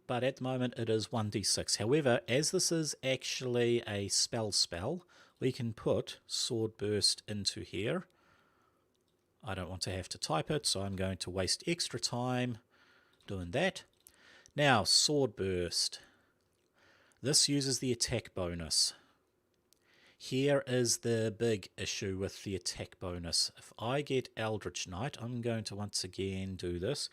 but at the moment it is 1d6. However, as this is actually a spell, we can put Sword Burst into here. I don't want to have to type it, so I'm going to waste extra time doing that. Now, Sword Burst. This uses the attack bonus. Here is the big issue with the attack bonus. If I get Aldrich Knight, I'm going to once again do this.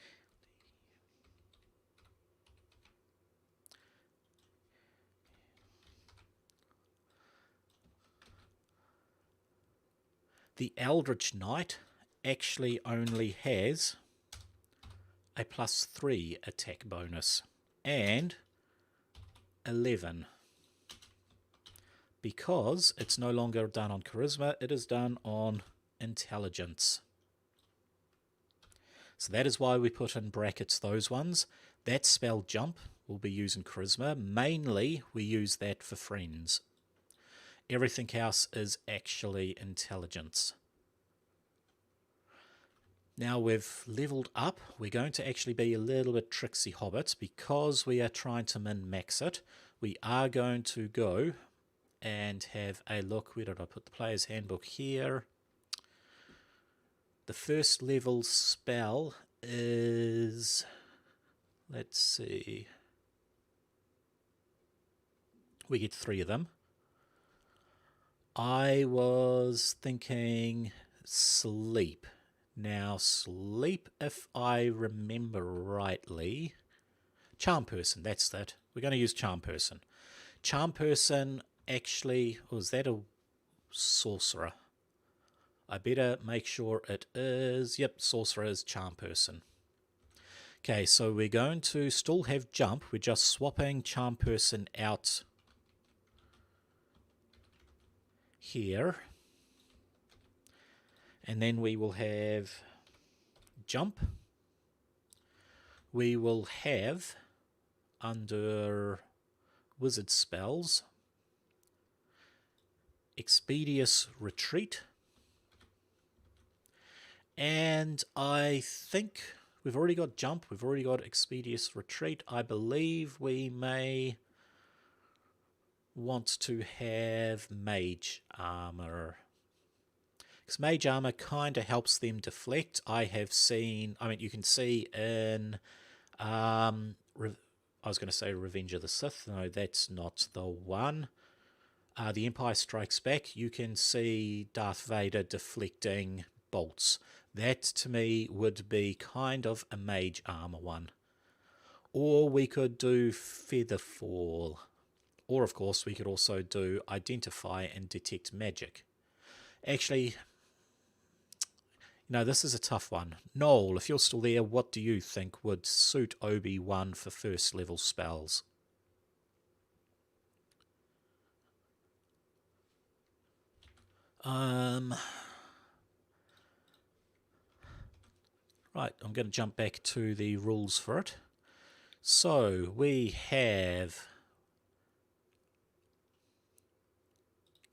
The Aldrich Knight actually only has a +3 attack bonus and 11. Because it's no longer done on charisma, it is done on intelligence. So that is why we put in brackets those ones. That spell jump will be using charisma. Mainly, we use that for friends. Everything else is actually intelligence. Now we've leveled up. We're going to actually be a little bit tricksy hobbits because we are trying to min-max it. We are going to go and have a look. Where did I put the player's handbook? Here. The first level spell is, let's see, we get 3 of them. I was thinking sleep. Now sleep, if I remember rightly, Charm Person, that's that. We're going to use Charm Person. Charm Person actually, was that a sorcerer? I better make sure it is. Yep, sorcerer is Charm Person. Okay, so we're going to still have jump. We're just swapping Charm Person out here. And then we will have jump. We will have under wizard spells Expeditious Retreat, and I think we've already got jump, we've already got Expeditious Retreat. I believe we may want to have Mage Armor, because Mage Armor kind of helps them deflect. I have seen, I mean, you can see in I was going to say Revenge of the Sith. No, that's not the one. The Empire Strikes Back, you can see Darth Vader deflecting bolts. That, to me, would be kind of a Mage Armor one. Or we could do Featherfall. Or, of course, we could also do Identify and Detect Magic. Actually, no, this is a tough one. Noel, if you're still there, what do you think would suit Obi-Wan for first level spells? Right, I'm going to jump back to the rules for it. So we have,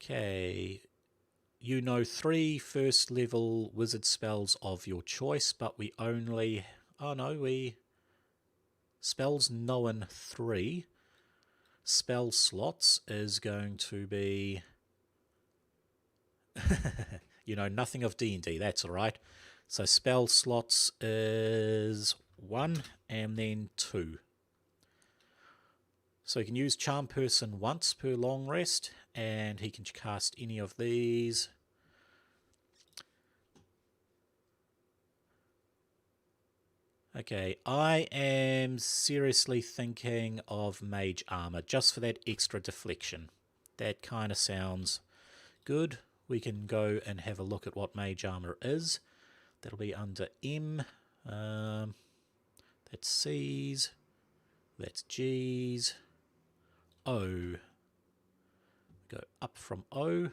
okay, you know 3 first level wizard spells of your choice, but we only... Oh no, we... Spells known 3. Spell slots is going to be... you know nothing of D&D, that's alright. So spell slots is 1 and then 2. So he can use Charm Person once per long rest, and he can cast any of these. Okay, I am seriously thinking of Mage Armor, just for that extra deflection. That kind of sounds good. We can go and have a look at what Mage Armor is. That'll be under M. That's C's. That's G's. O. Go up from O.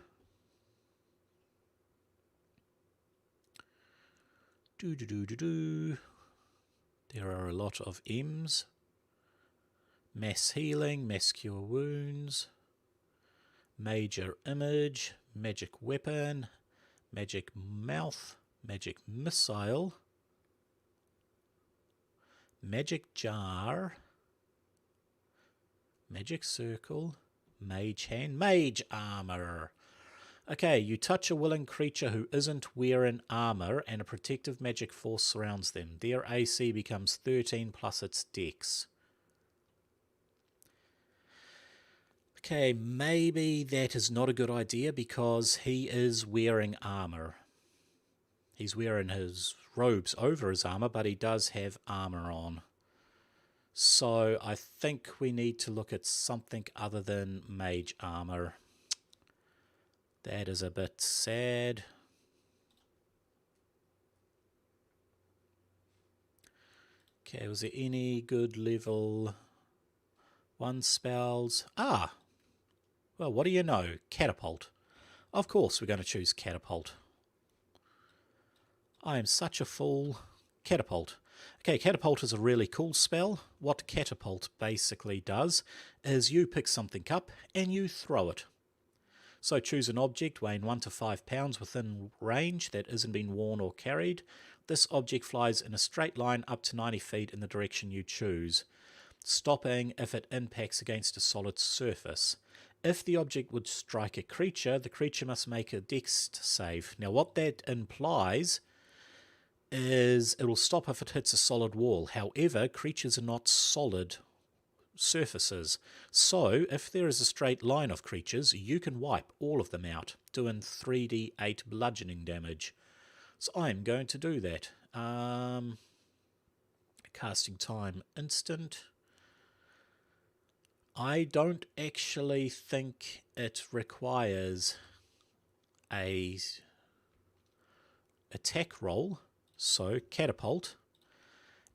Do. There are a lot of M's. Mass Healing, Mass Cure Wounds, Major Image, Magic Weapon, Magic Mouth, Magic Missile, Magic Jar, Magic Circle, Mage Hand, Mage Armor. Okay, you touch a willing creature who isn't wearing armor and a protective magic force surrounds them. Their AC becomes 13 plus its dex. Okay, maybe that is not a good idea because he is wearing armor. He's wearing his robes over his armor, but he does have armor on. So I think we need to look at something other than Mage Armor. That is a bit sad. Okay, was there any good level 1 spells? Ah! Well, what do you know? Catapult. Of course we're going to choose Catapult. I am such a fool. Catapult. Okay, Catapult is a really cool spell. What Catapult basically does is you pick something up and you throw it. So choose an object weighing 1 to 5 pounds within range that isn't being worn or carried. This object flies in a straight line up to 90 feet in the direction you choose, stopping if it impacts against a solid surface. If the object would strike a creature, the creature must make a dex save. Now what that implies is it will stop if it hits a solid wall. However, creatures are not solid surfaces. So if there is a straight line of creatures, you can wipe all of them out, doing 3d8 bludgeoning damage. So I'm going to do that. Casting time instant. I don't actually think it requires a attack roll. So Catapult.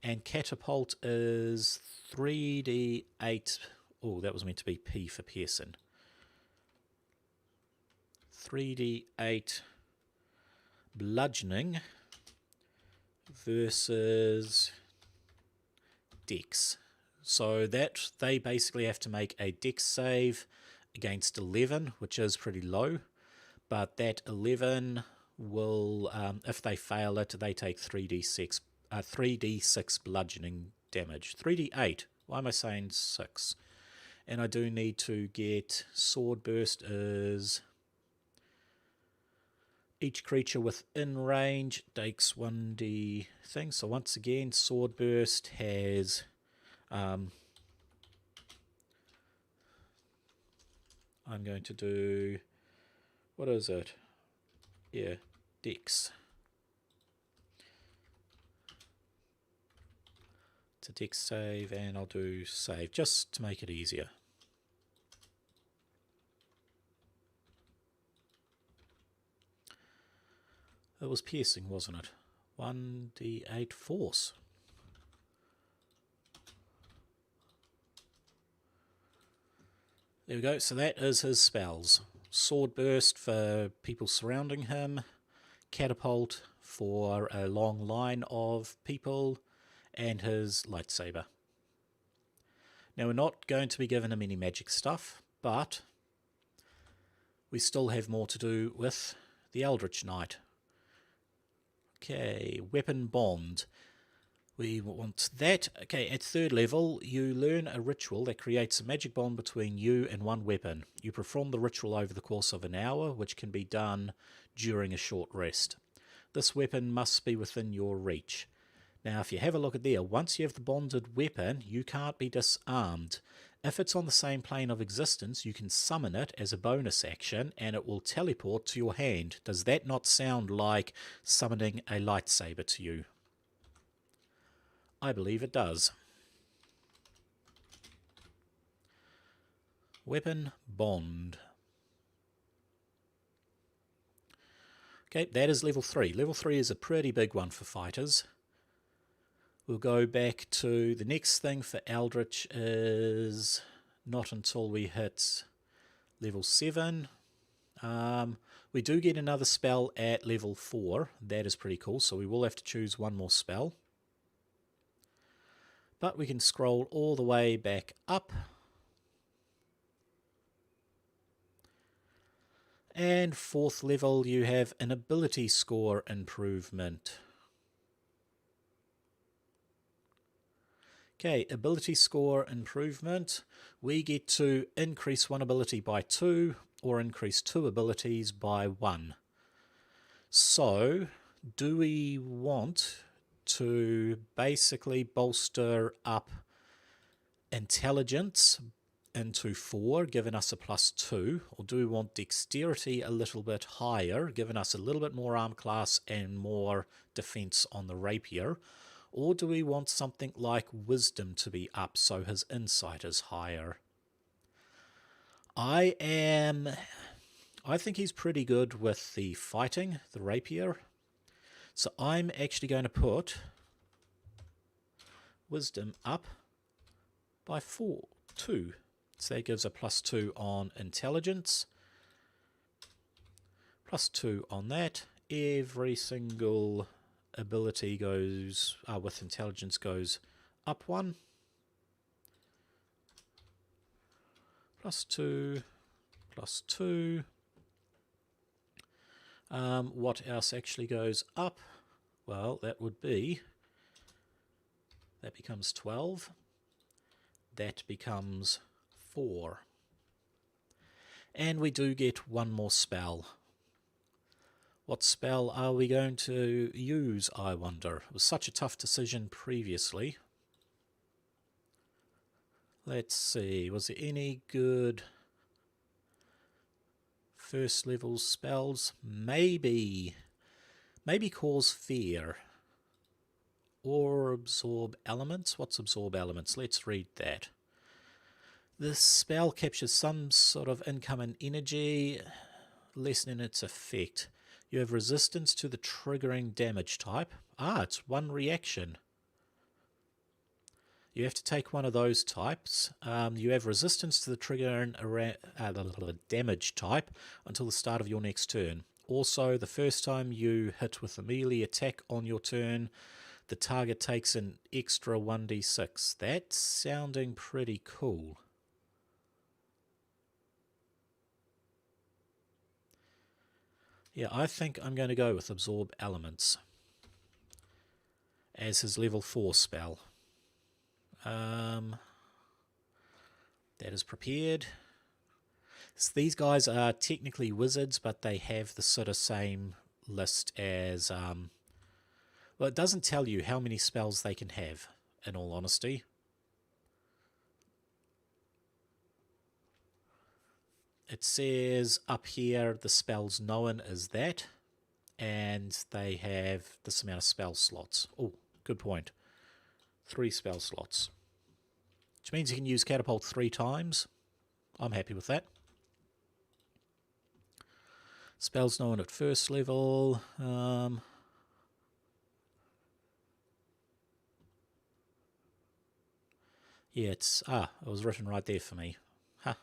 And Catapult is 3d8. Oh, that was meant to be P for Pearson. 3d8 bludgeoning versus dex. So that they basically have to make a dex save against 11, which is pretty low. But that 11 will, if they fail it, they take 3d6 bludgeoning damage. 3d8. Why am I saying 6? And I do need to get Sword Burst is each creature within range takes 1d thing. So once again, Sword Burst has I'm going to do, what is it? Yeah, dex. It's a dex save, and I'll do save just to make it easier. It was piercing, wasn't it? 1d8 force. There we go. So that is his spells. Sword Burst for people surrounding him. Catapult for a long line of people. And his lightsaber. Now we're not going to be given him any magic stuff, but we still have more to do with the Aldrich Knight. Okay, weapon bond. We want that. Okay, at 3rd level, you learn a ritual that creates a magic bond between you and one weapon. You perform the ritual over the course of an hour, which can be done during a short rest. This weapon must be within your reach. Now, if you have a look at there, once you have the bonded weapon, you can't be disarmed. If it's on the same plane of existence, you can summon it as a bonus action, and it will teleport to your hand. Does that not sound like summoning a lightsaber to you? I believe it does. Weapon bond. Okay, that is level 3. Level 3 is a pretty big one for fighters. We'll go back to the next thing for Aldrich is not until we hit level 7. We do get another spell at level 4. That is pretty cool, so we will have to choose one more spell. But we can scroll all the way back up. And 4th level, you have an ability score improvement. Okay, ability score improvement. We get to increase one ability by 2 or increase 2 abilities by 1. So, do we want to basically bolster up intelligence into 4, giving us a +2, or do we want dexterity a little bit higher, giving us a little bit more arm class and more defense on the rapier, or do we want something like wisdom to be up so his insight is higher? I think he's pretty good with the fighting, the rapier. So I'm actually going to put wisdom up by 2. So that gives a +2 on intelligence. +2 on that. Every single ability goes, with intelligence goes up 1. +2, +2. What else actually goes up? Well, that becomes 12. That becomes 4. And we do get one more spell. What spell are we going to use, I wonder? It was such a tough decision previously. Let's see, was there any good first level spells? Maybe Cause Fear. Or Absorb Elements. What's Absorb Elements? Let's read that. This spell captures some sort of incoming energy, lessening its effect. You have resistance to the triggering damage type. It's one reaction. You have to take one of those types. You have resistance to the triggering damage type until the start of your next turn. Also, the first time you hit with a melee attack on your turn, the target takes an extra 1d6. That's sounding pretty cool. Yeah, I think I'm going to go with Absorb Elements as his level 4 spell. That is prepared. So these guys are technically wizards, but they have the sort of same list as... well, it doesn't tell you how many spells they can have, in all honesty. It says up here the spells known as that, and they have this amount of spell slots. Oh, good point. 3 spell slots. Which means you can use Catapult 3 times. I'm happy with that. Spells known at first level. Yeah, it was written right there for me. Huh.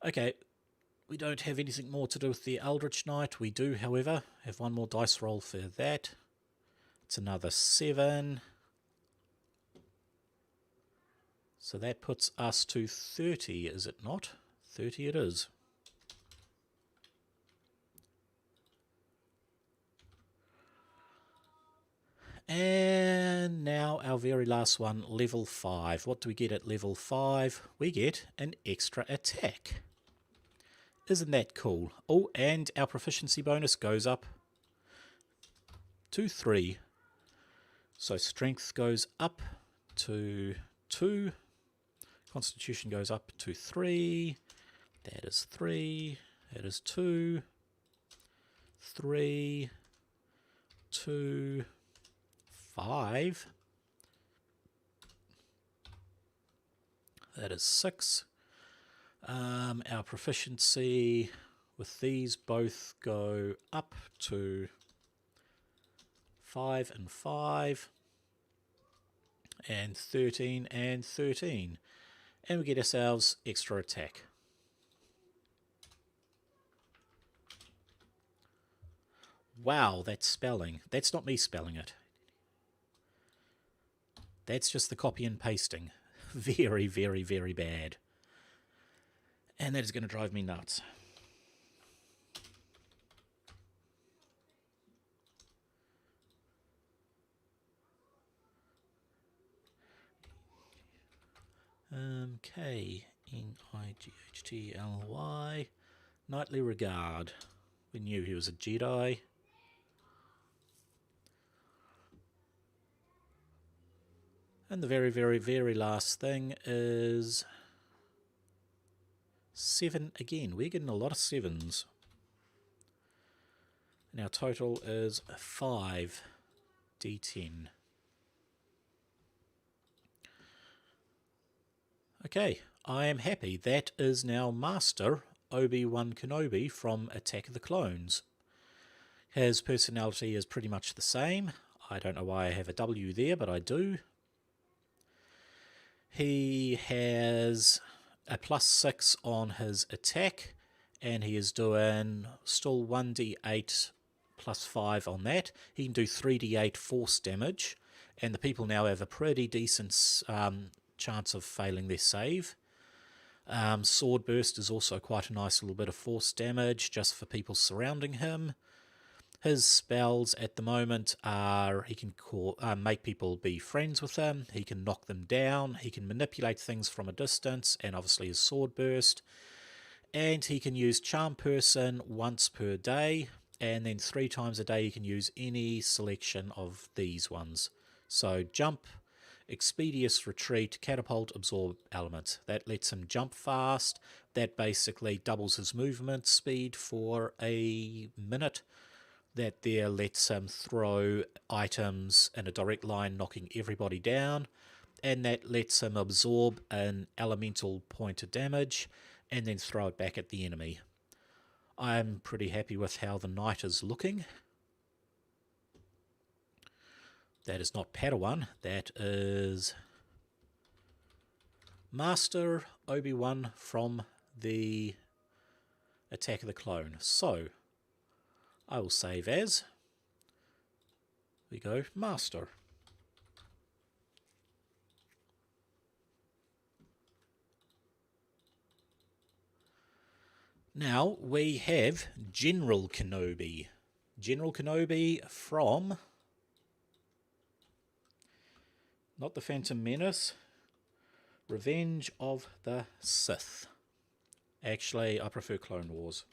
Okay, we don't have anything more to do with the Aldrich Knight. We do, however, have one more dice roll for that. It's another 7. So that puts us to 30, is it not? 30 it is. now our very last one, level 5. What do we get at level 5? We get an extra attack. Isn't that cool? Oh, and our proficiency bonus goes up to 3. So strength goes up to 2. Constitution goes up to 3. That is 3. That is 2. 3. 2. 5. That is 6. Our proficiency with these both go up to 5 and 5, and 13 and 13. And we get ourselves extra attack. Wow, that's spelling. That's not me spelling it. That's just the copy and pasting. Very, very, very bad. And that is going to drive me nuts. K-N-I-G-H-T-L-Y. Knightly Regard. We knew he was a Jedi. And the very, very, very last thing is 7 again. We're getting a lot of 7s. And our total is 5 D10. Okay, I am happy. That is now Master Obi-Wan Kenobi from Attack of the Clones. His personality is pretty much the same. I don't know why I have a W there, but I do. He has a +6 on his attack, and he is doing still 1d8 +5 on that. He can do 3d8 force damage, and the people now have a pretty decent chance of failing their save. Sword Burst is also quite a nice little bit of force damage just for people surrounding him. His spells at the moment are he can make people be friends with him, he can knock them down, he can manipulate things from a distance, and obviously his Sword Burst. And he can use Charm Person once per day, and then 3 times a day he can use any selection of these ones. So Jump, Expeditious Retreat, Catapult, Absorb Element. That lets him jump fast. That basically doubles his movement speed for a minute. That there lets him throw items in a direct line, knocking everybody down. And that lets him absorb an elemental point of damage and then throw it back at the enemy. I'm pretty happy with how the knight is looking. That is not Padawan, that is Master Obi-Wan from the Attack of the Clone. So, I will save as, we go Master. Now we have General Kenobi. General Kenobi from, not the Phantom Menace, Revenge of the Sith. Actually, I prefer Clone Wars.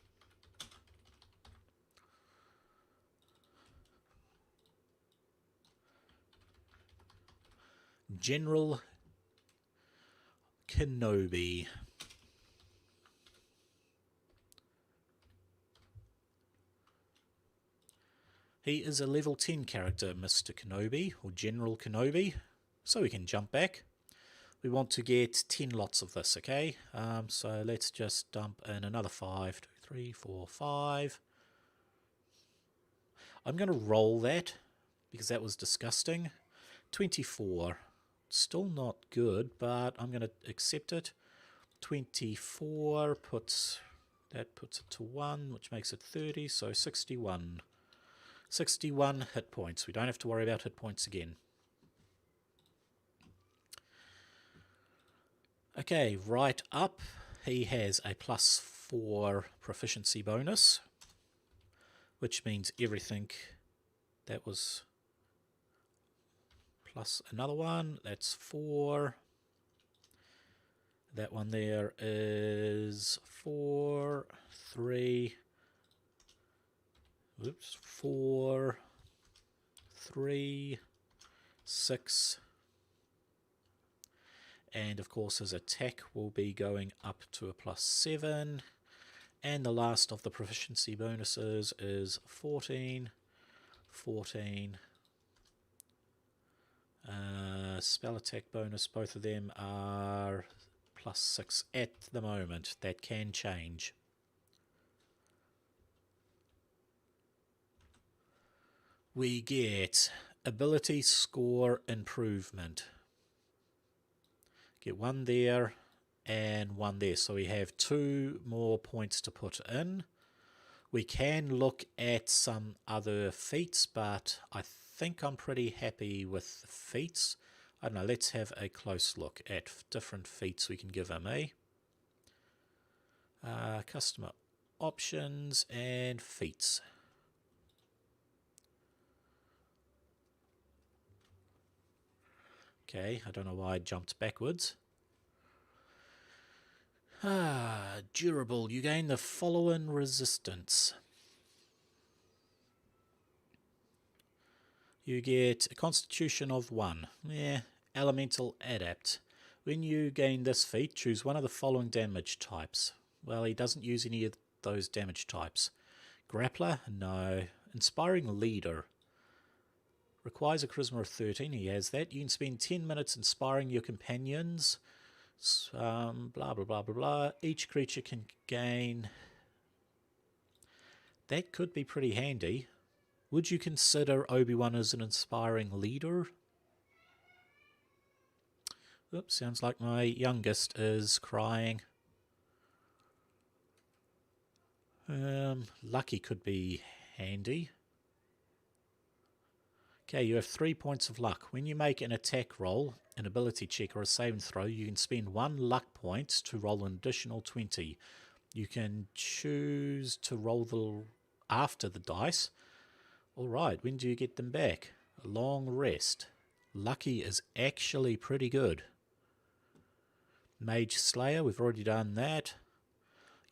General Kenobi. He is a level 10 character, Mr. Kenobi, or General Kenobi, so we can jump back. We want to get 10 lots of this, okay? So let's just dump in another 5, 2, 3, 4, 5. I'm going to roll that, because that was disgusting. 24. Still not good, but I'm going to accept it. 24 puts it to 1, which makes it 30, so 61. 61 hit points. We don't have to worry about hit points again. Okay, right up, he has a +4 proficiency bonus, which means everything that was plus another one. That's 4. That one there is 4, 3. Oops, 4, 3, 6. And of course his attack will be going up to a +7. And the last of the proficiency bonuses is 14, 14. Spell attack bonus, both of them are +6 at the moment. That can change. We get ability score improvement. Get 1 there and 1 there. So we have 2 more points to put in. We can look at some other feats, but I think I'm pretty happy with the feats. I don't know, let's have a close look at different feats we can give him, customer options and feats. Okay, I don't know why I jumped backwards. Durable. You gain the following resistance. You get a constitution of 1. Elemental Adept. When you gain this feat, choose one of the following damage types. Well, he doesn't use any of those damage types. Grappler? No. Inspiring Leader. Requires a charisma of 13. He has that. You can spend 10 minutes inspiring your companions. Blah, blah, blah, blah, blah. Each creature can gain... That could be pretty handy. Would you consider Obi-Wan as an inspiring leader? Oops, sounds like my youngest is crying. Lucky could be handy. Okay, you have 3 points of luck. When you make an attack roll, an ability check or a saving throw, you can spend 1 luck point to roll an additional 20. You can choose to roll after the dice. Alright, when do you get them back? A long rest. Lucky is actually pretty good. Mage Slayer, we've already done that.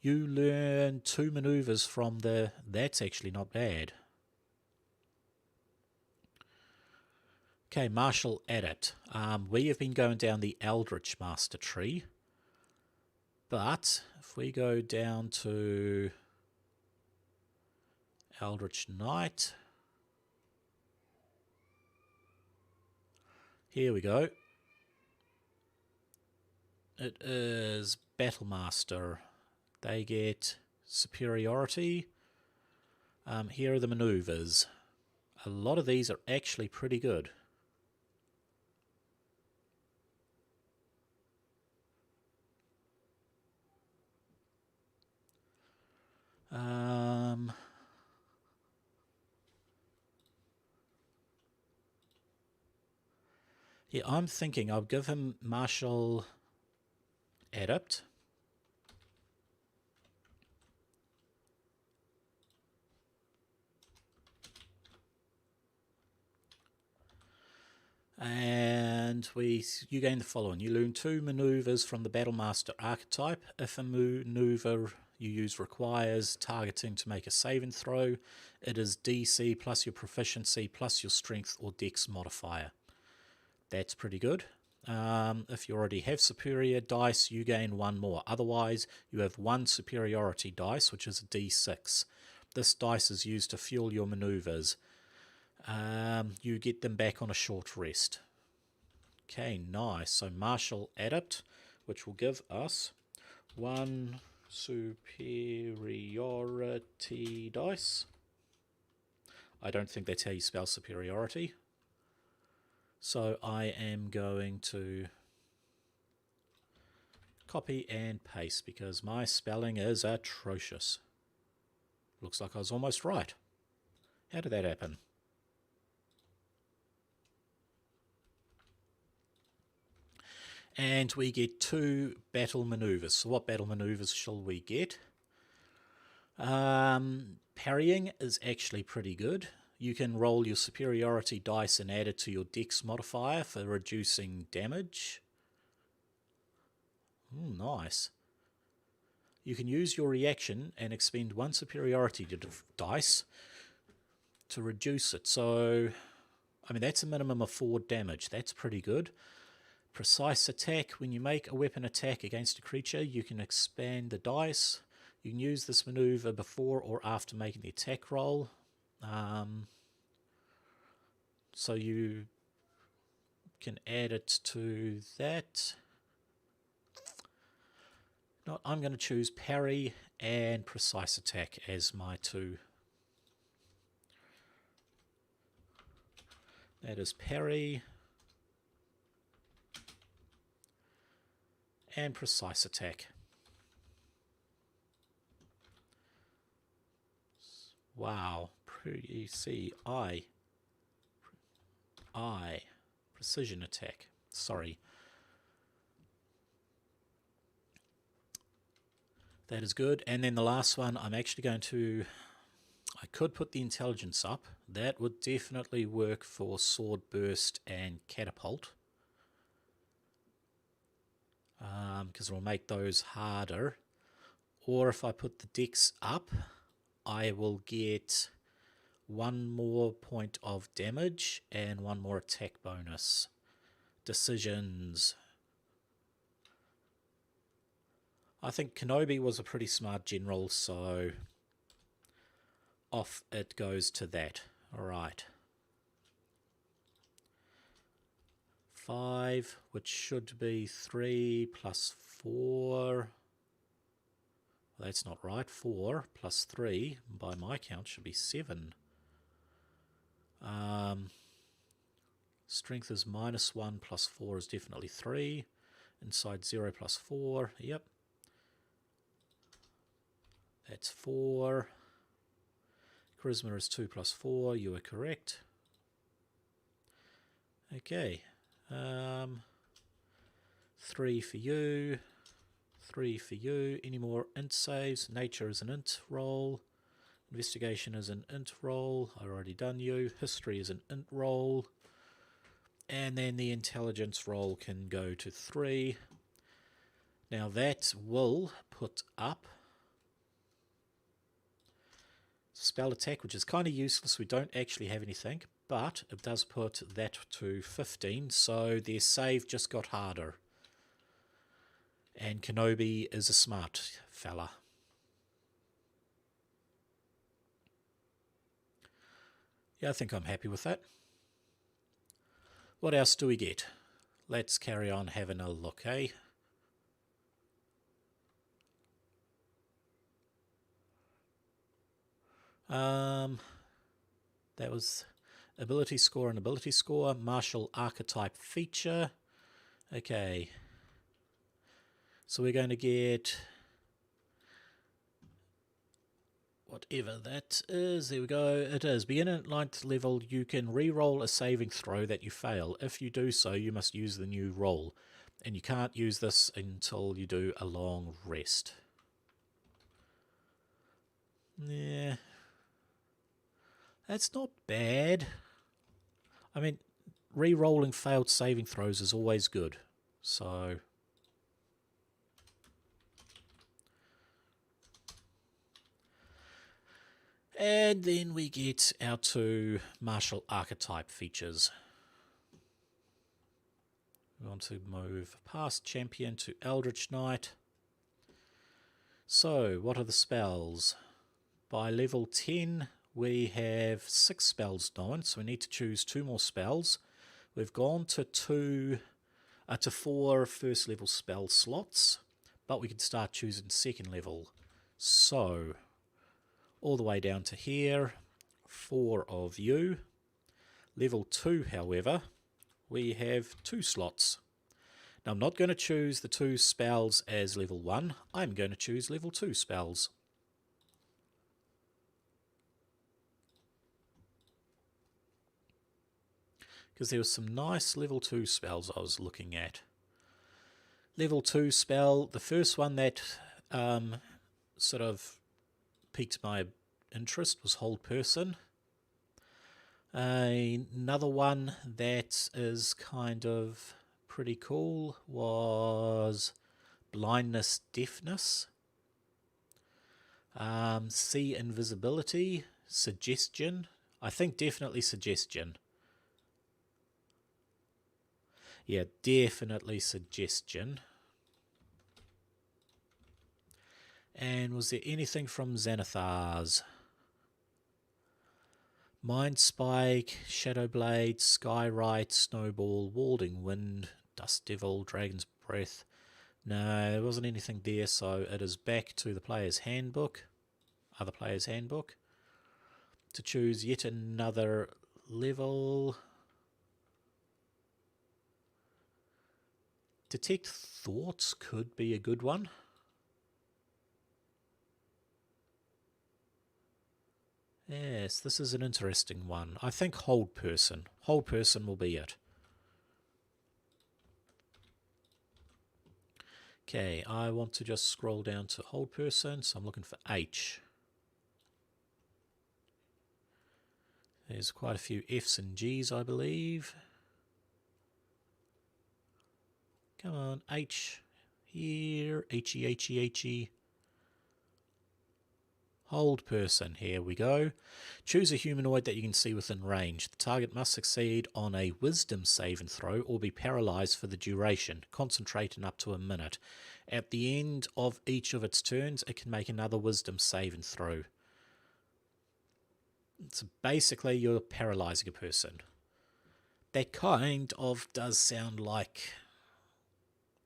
You learn 2 maneuvers from the... That's actually not bad. Okay, Martial Adept. We have been going down the Aldrich Master tree. But if we go down to Aldrich Knight... Here we go. It is Battle Master. They get superiority. Here are the maneuvers. A lot of these are actually pretty good. Yeah, I'm thinking I'll give him Martial Adept. And you gain the following. You learn 2 maneuvers from the Battlemaster Archetype. If a maneuver you use requires targeting to make a saving throw, it is DC plus your proficiency plus your strength or dex modifier. That's pretty good. If you already have superior dice, you gain 1 more. Otherwise, you have 1 superiority dice, which is a D6. This dice is used to fuel your maneuvers. You get them back on a short rest. Okay, nice. So Martial Adept, which will give us 1 superiority dice. I don't think that's how you spell superiority. So I am going to copy and paste because my spelling is atrocious. Looks like I was almost right. How did that happen? And we get 2 battle maneuvers. So what battle maneuvers shall we get? Parrying is actually pretty good. you can roll your superiority dice and add it to your dex modifier for reducing damage. Nice. You can use your reaction and expend one superiority dice to reduce it. So, I mean, that's a minimum of 4 damage. That's pretty good. Precise attack. When you make a weapon attack against a creature, you can expand the dice. You can use this maneuver before or after making the attack roll. So you can add it to that. No, I'm going to choose parry and precise attack as my 2. That is parry and precise attack. Wow, precision attack. Sorry. That is good. And then the last one, I'm actually going to... I could put the intelligence up. That would definitely work for sword burst and catapult. Because it will make those harder. Or if I put the dex up, I will get 1 more point of damage and 1 more attack bonus. Decisions. I think Kenobi was a pretty smart general, so off it goes to that. Alright. 5, which should be 3 plus 4. That's not right. 4 plus 3, by my count, should be 7. Strength is -1 plus 4 is definitely 3. Inside 0 plus 4, yep. That's 4. Charisma is 2 plus 4, you are correct. Okay. 3 for you. 3 for you. Any more int saves? Nature is an int roll. Investigation is an int roll. I've already done you. History is an int roll. And then the intelligence roll can go to 3. Now that will put up spell attack, which is kind of useless. We don't actually have anything, but it does put that to 15, so their save just got harder. And Kenobi is a smart fella. Yeah, I think I'm happy with that. What else do we get? Let's carry on having a look, eh? That was ability score and ability score. Martial archetype feature. Okay. So we're going to get whatever that is. There we go. It is. Begin at 9th level. You can re-roll a saving throw that you fail. If you do so, you must use the new roll. And you can't use this until you do a long rest. Yeah. That's not bad. I mean, re-rolling failed saving throws is always good. So... and then we get our 2 martial archetype features. We want to move past champion to Aldrich Knight. So, what are the spells? By level 10, we have 6 spells known, so we need to choose 2 more spells. We've gone to 4 first level spell slots, but we can start choosing second level. So, all the way down to here, 4 of you. Level 2, however, we have 2 slots. Now I'm not going to choose the 2 spells as level 1, I'm going to choose level 2 spells. Because there was some nice level 2 spells I was looking at. Level 2 spell, the first one that sort of piqued my interest was Hold Person. Another one that is kind of pretty cool was blindness, deafness, see invisibility, suggestion. I think definitely suggestion. Yeah, definitely suggestion. And was there anything from Xanathar's? Mind Spike, Shadow Blade, Skywrite, Snowball, Walding Wind, Dust Devil, Dragon's Breath. No, there wasn't anything there, so it is back to the player's handbook, other player's handbook, to choose yet another level. Detect Thoughts could be a good one. Yes, this is an interesting one. I think Hold Person. Hold Person will be it. Okay, I want to just scroll down to Hold Person, so I'm looking for H. There's quite a few F's and G's, I believe. Come on, H. Here, H-E, H-E, H-E. Hold Person, here we go. Choose a humanoid that you can see within range. The target must succeed on a wisdom save and throw or be paralysed for the duration. Concentrate in up to a minute. At the end of each of its turns, it can make another wisdom save and throw. So basically, you're paralysing a person. That kind of does sound like...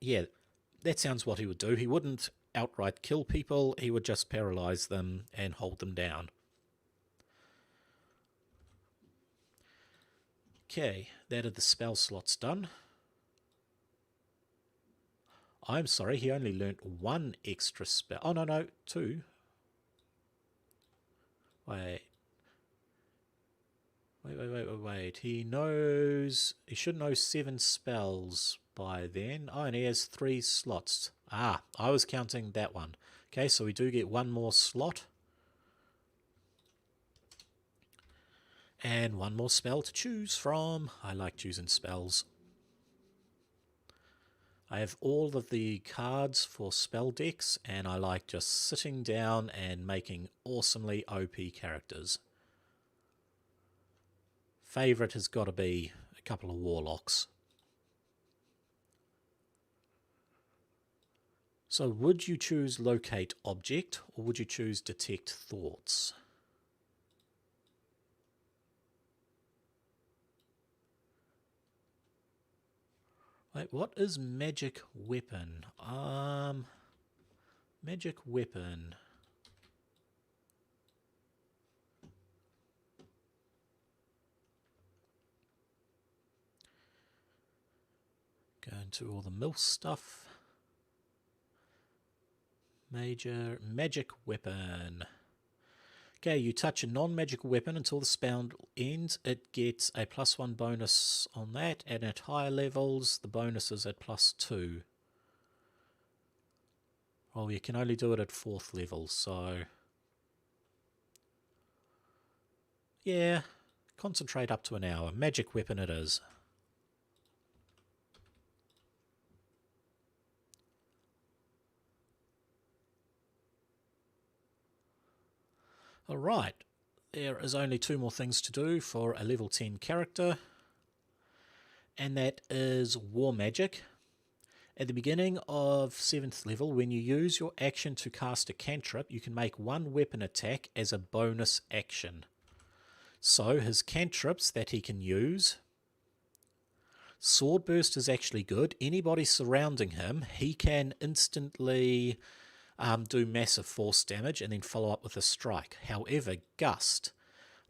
Yeah, that sounds what he would do. He wouldn't outright kill people, he would just paralyze them and hold them down. Okay, that are the spell slots done. I'm sorry, he only learnt one extra spell. Oh, no, two. Wait. He should know 7 spells by then. Oh, and he has 3 slots. Ah, I was counting that one. Okay, so we do get one more slot. And one more spell to choose from. I like choosing spells. I have all of the cards for spell decks, and I like just sitting down and making awesomely OP characters. Favourite has got to be a couple of warlocks. So would you choose Locate Object, or would you choose Detect Thoughts? Wait, what is Magic Weapon? Magic Weapon. Go into all the MILF stuff. Magic Weapon. Okay, you touch a non-magical weapon until the spell ends. It gets a +1 bonus on that, and at higher levels, the bonus is at +2. Well, you can only do it at 4th level, so... Yeah, concentrate up to an hour. Magic Weapon it is. Alright, there is only 2 more things to do for a level 10 character, and that is War Magic. At the beginning of 7th level, when you use your action to cast a cantrip, you can make 1 weapon attack as a bonus action. So his cantrips that he can use, Sword Burst is actually good. Anybody surrounding him, he can instantly do massive force damage and then follow up with a strike. However, Gust,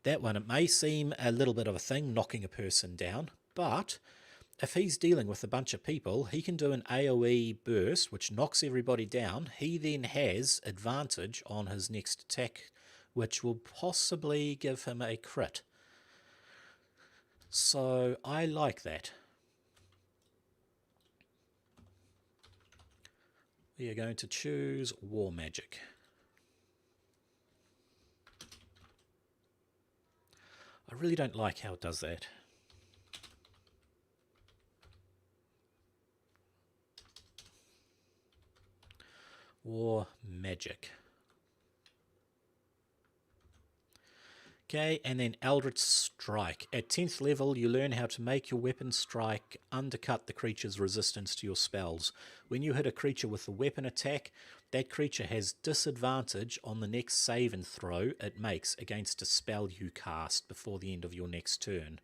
that one, it may seem a little bit of a thing, knocking a person down, but if he's dealing with a bunch of people, he can do an AoE burst, which knocks everybody down. He then has advantage on his next attack, which will possibly give him a crit. So I like that. We are going to choose War Magic. I really don't like how it does that. War magic. Okay, and then Eldritch Strike. At 10th level, you learn how to make your weapon strike undercut the creature's resistance to your spells. When you hit a creature with a weapon attack, that creature has disadvantage on the next save and throw it makes against a spell you cast before the end of your next turn.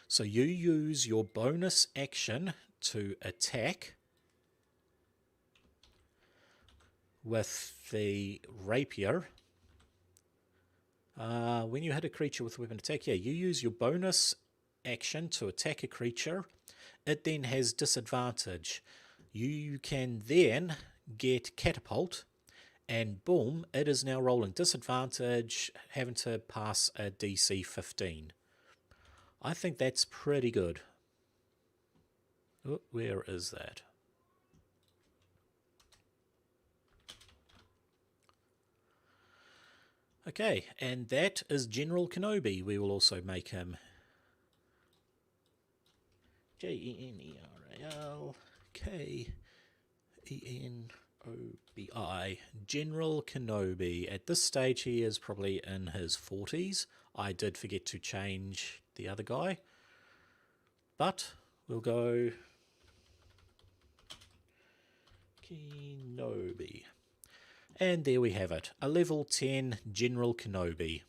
So you use your bonus action to attack with the rapier. When you hit a creature with a weapon attack, you use your bonus action to attack a creature. It then has disadvantage. You can then get Catapult, and boom, it is now rolling disadvantage, having to pass a DC 15. I think that's pretty good. Oh, where is that? Okay, and that is General Kenobi. We will also make him General-Kenobi. General Kenobi. At this stage, he is probably in his 40s. I did forget to change the other guy, but we'll go Kenobi. And there we have it, a level 10 General Kenobi.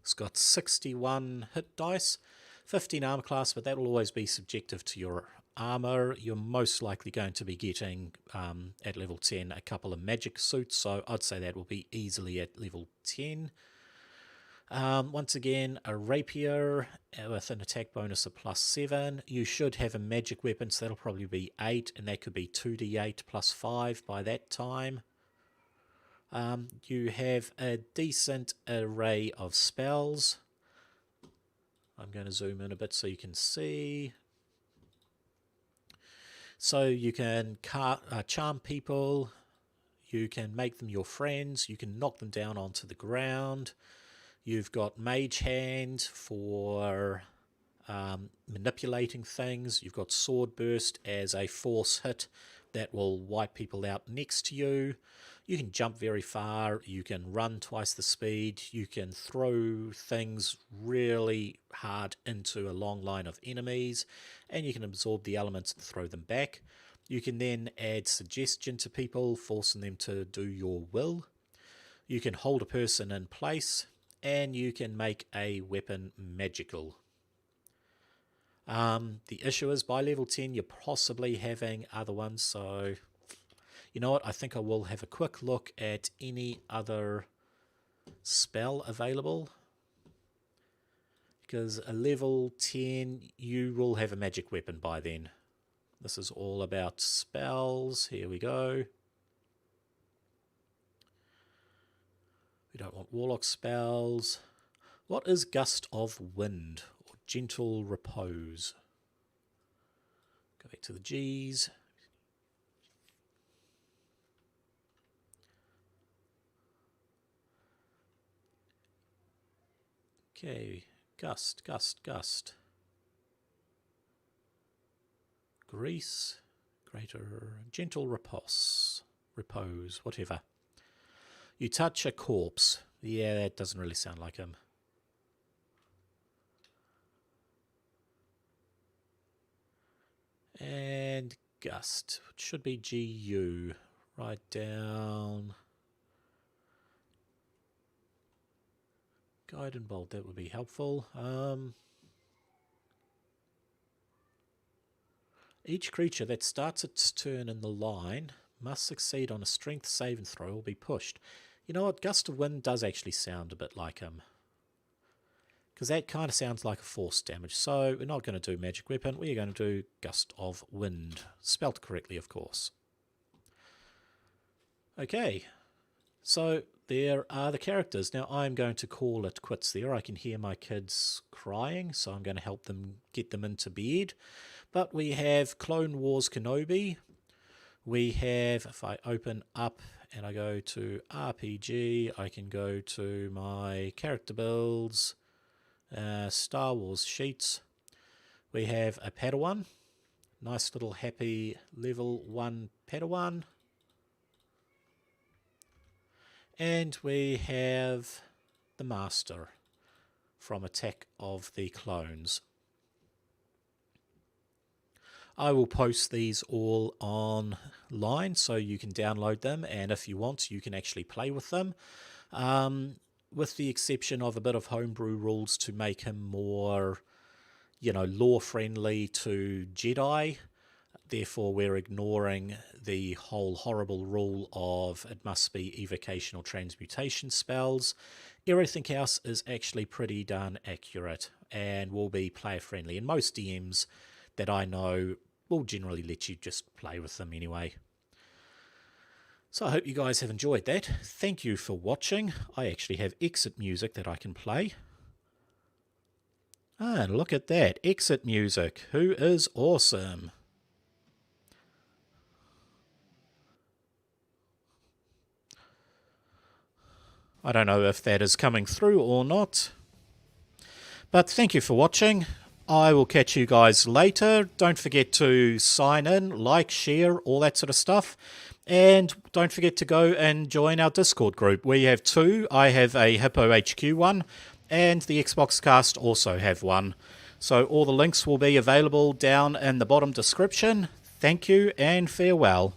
It's got 61 hit dice, 15 armor class, but that will always be subjective to your armor. You're most likely going to be getting, at level 10, a couple of magic suits, so I'd say that will be easily at level 10. Once again, a rapier with an attack bonus of +7. You should have a magic weapon, so that'll probably be 8, and that could be 2d8 +5 by that time. You have a decent array of spells. I'm going to zoom in a bit so you can see. So you can charm people, you can make them your friends, you can knock them down onto the ground. You've got Mage Hand for manipulating things. You've got Sword Burst as a force hit that will wipe people out next to you. You can jump very far, you can run twice the speed, you can throw things really hard into a long line of enemies, and you can absorb the elements and throw them back. You can then add suggestion to people, forcing them to do your will. You can hold a person in place, and you can make a weapon magical. The issue is by level 10 you're possibly having other ones, so you know what, I think I will have a quick look at any other spell available, because a level 10 you will have a magic weapon by then. This is all about spells. Here we go. We don't want warlock spells. What is Gust of Wind or Gentle Repose? Go back to the G's. Okay, Gust. Grease, Greater, Gentle Repose, whatever. You touch a corpse. Yeah, that doesn't really sound like him. And Gust, it should be GU. Right down. Guide and Bolt, that would be helpful. Each creature that starts its turn in the line must succeed on a strength save and throw or be pushed. You know what, Gust of Wind does actually sound a bit like him, because that kind of sounds like a force damage. So we're not going to do Magic Weapon, we're going to do Gust of Wind. Spelt correctly, of course. Okay, so there are the characters. Now I'm going to call it quits there. I can hear my kids crying, so I'm going to help them get them into bed. But we have Clone Wars Kenobi. We have, if I open up and I go to RPG, I can go to my character builds, Star Wars sheets. We have a Padawan. Nice little happy level 1 Padawan. And we have the Master from Attack of the Clones. I will post these all online so you can download them, and if you want you can actually play with them, with the exception of a bit of homebrew rules to make him more, lore friendly to Jedi. Therefore we're ignoring the whole horrible rule of it must be evocation or transmutation spells. Everything else is actually pretty darn accurate and will be player friendly, and most DMs that I know will generally let you just play with them anyway. So I hope you guys have enjoyed that. Thank you for watching. I actually have exit music that I can play. And look at that, exit music. Who is awesome? I don't know if that is coming through or not. But thank you for watching. I will catch you guys later. Don't forget to sign in, like, share, all that sort of stuff. And don't forget to go and join our Discord group. We have two. I have a Hippo HQ one, and the XboxCast also have one. So all the links will be available down in the bottom description. Thank you and farewell.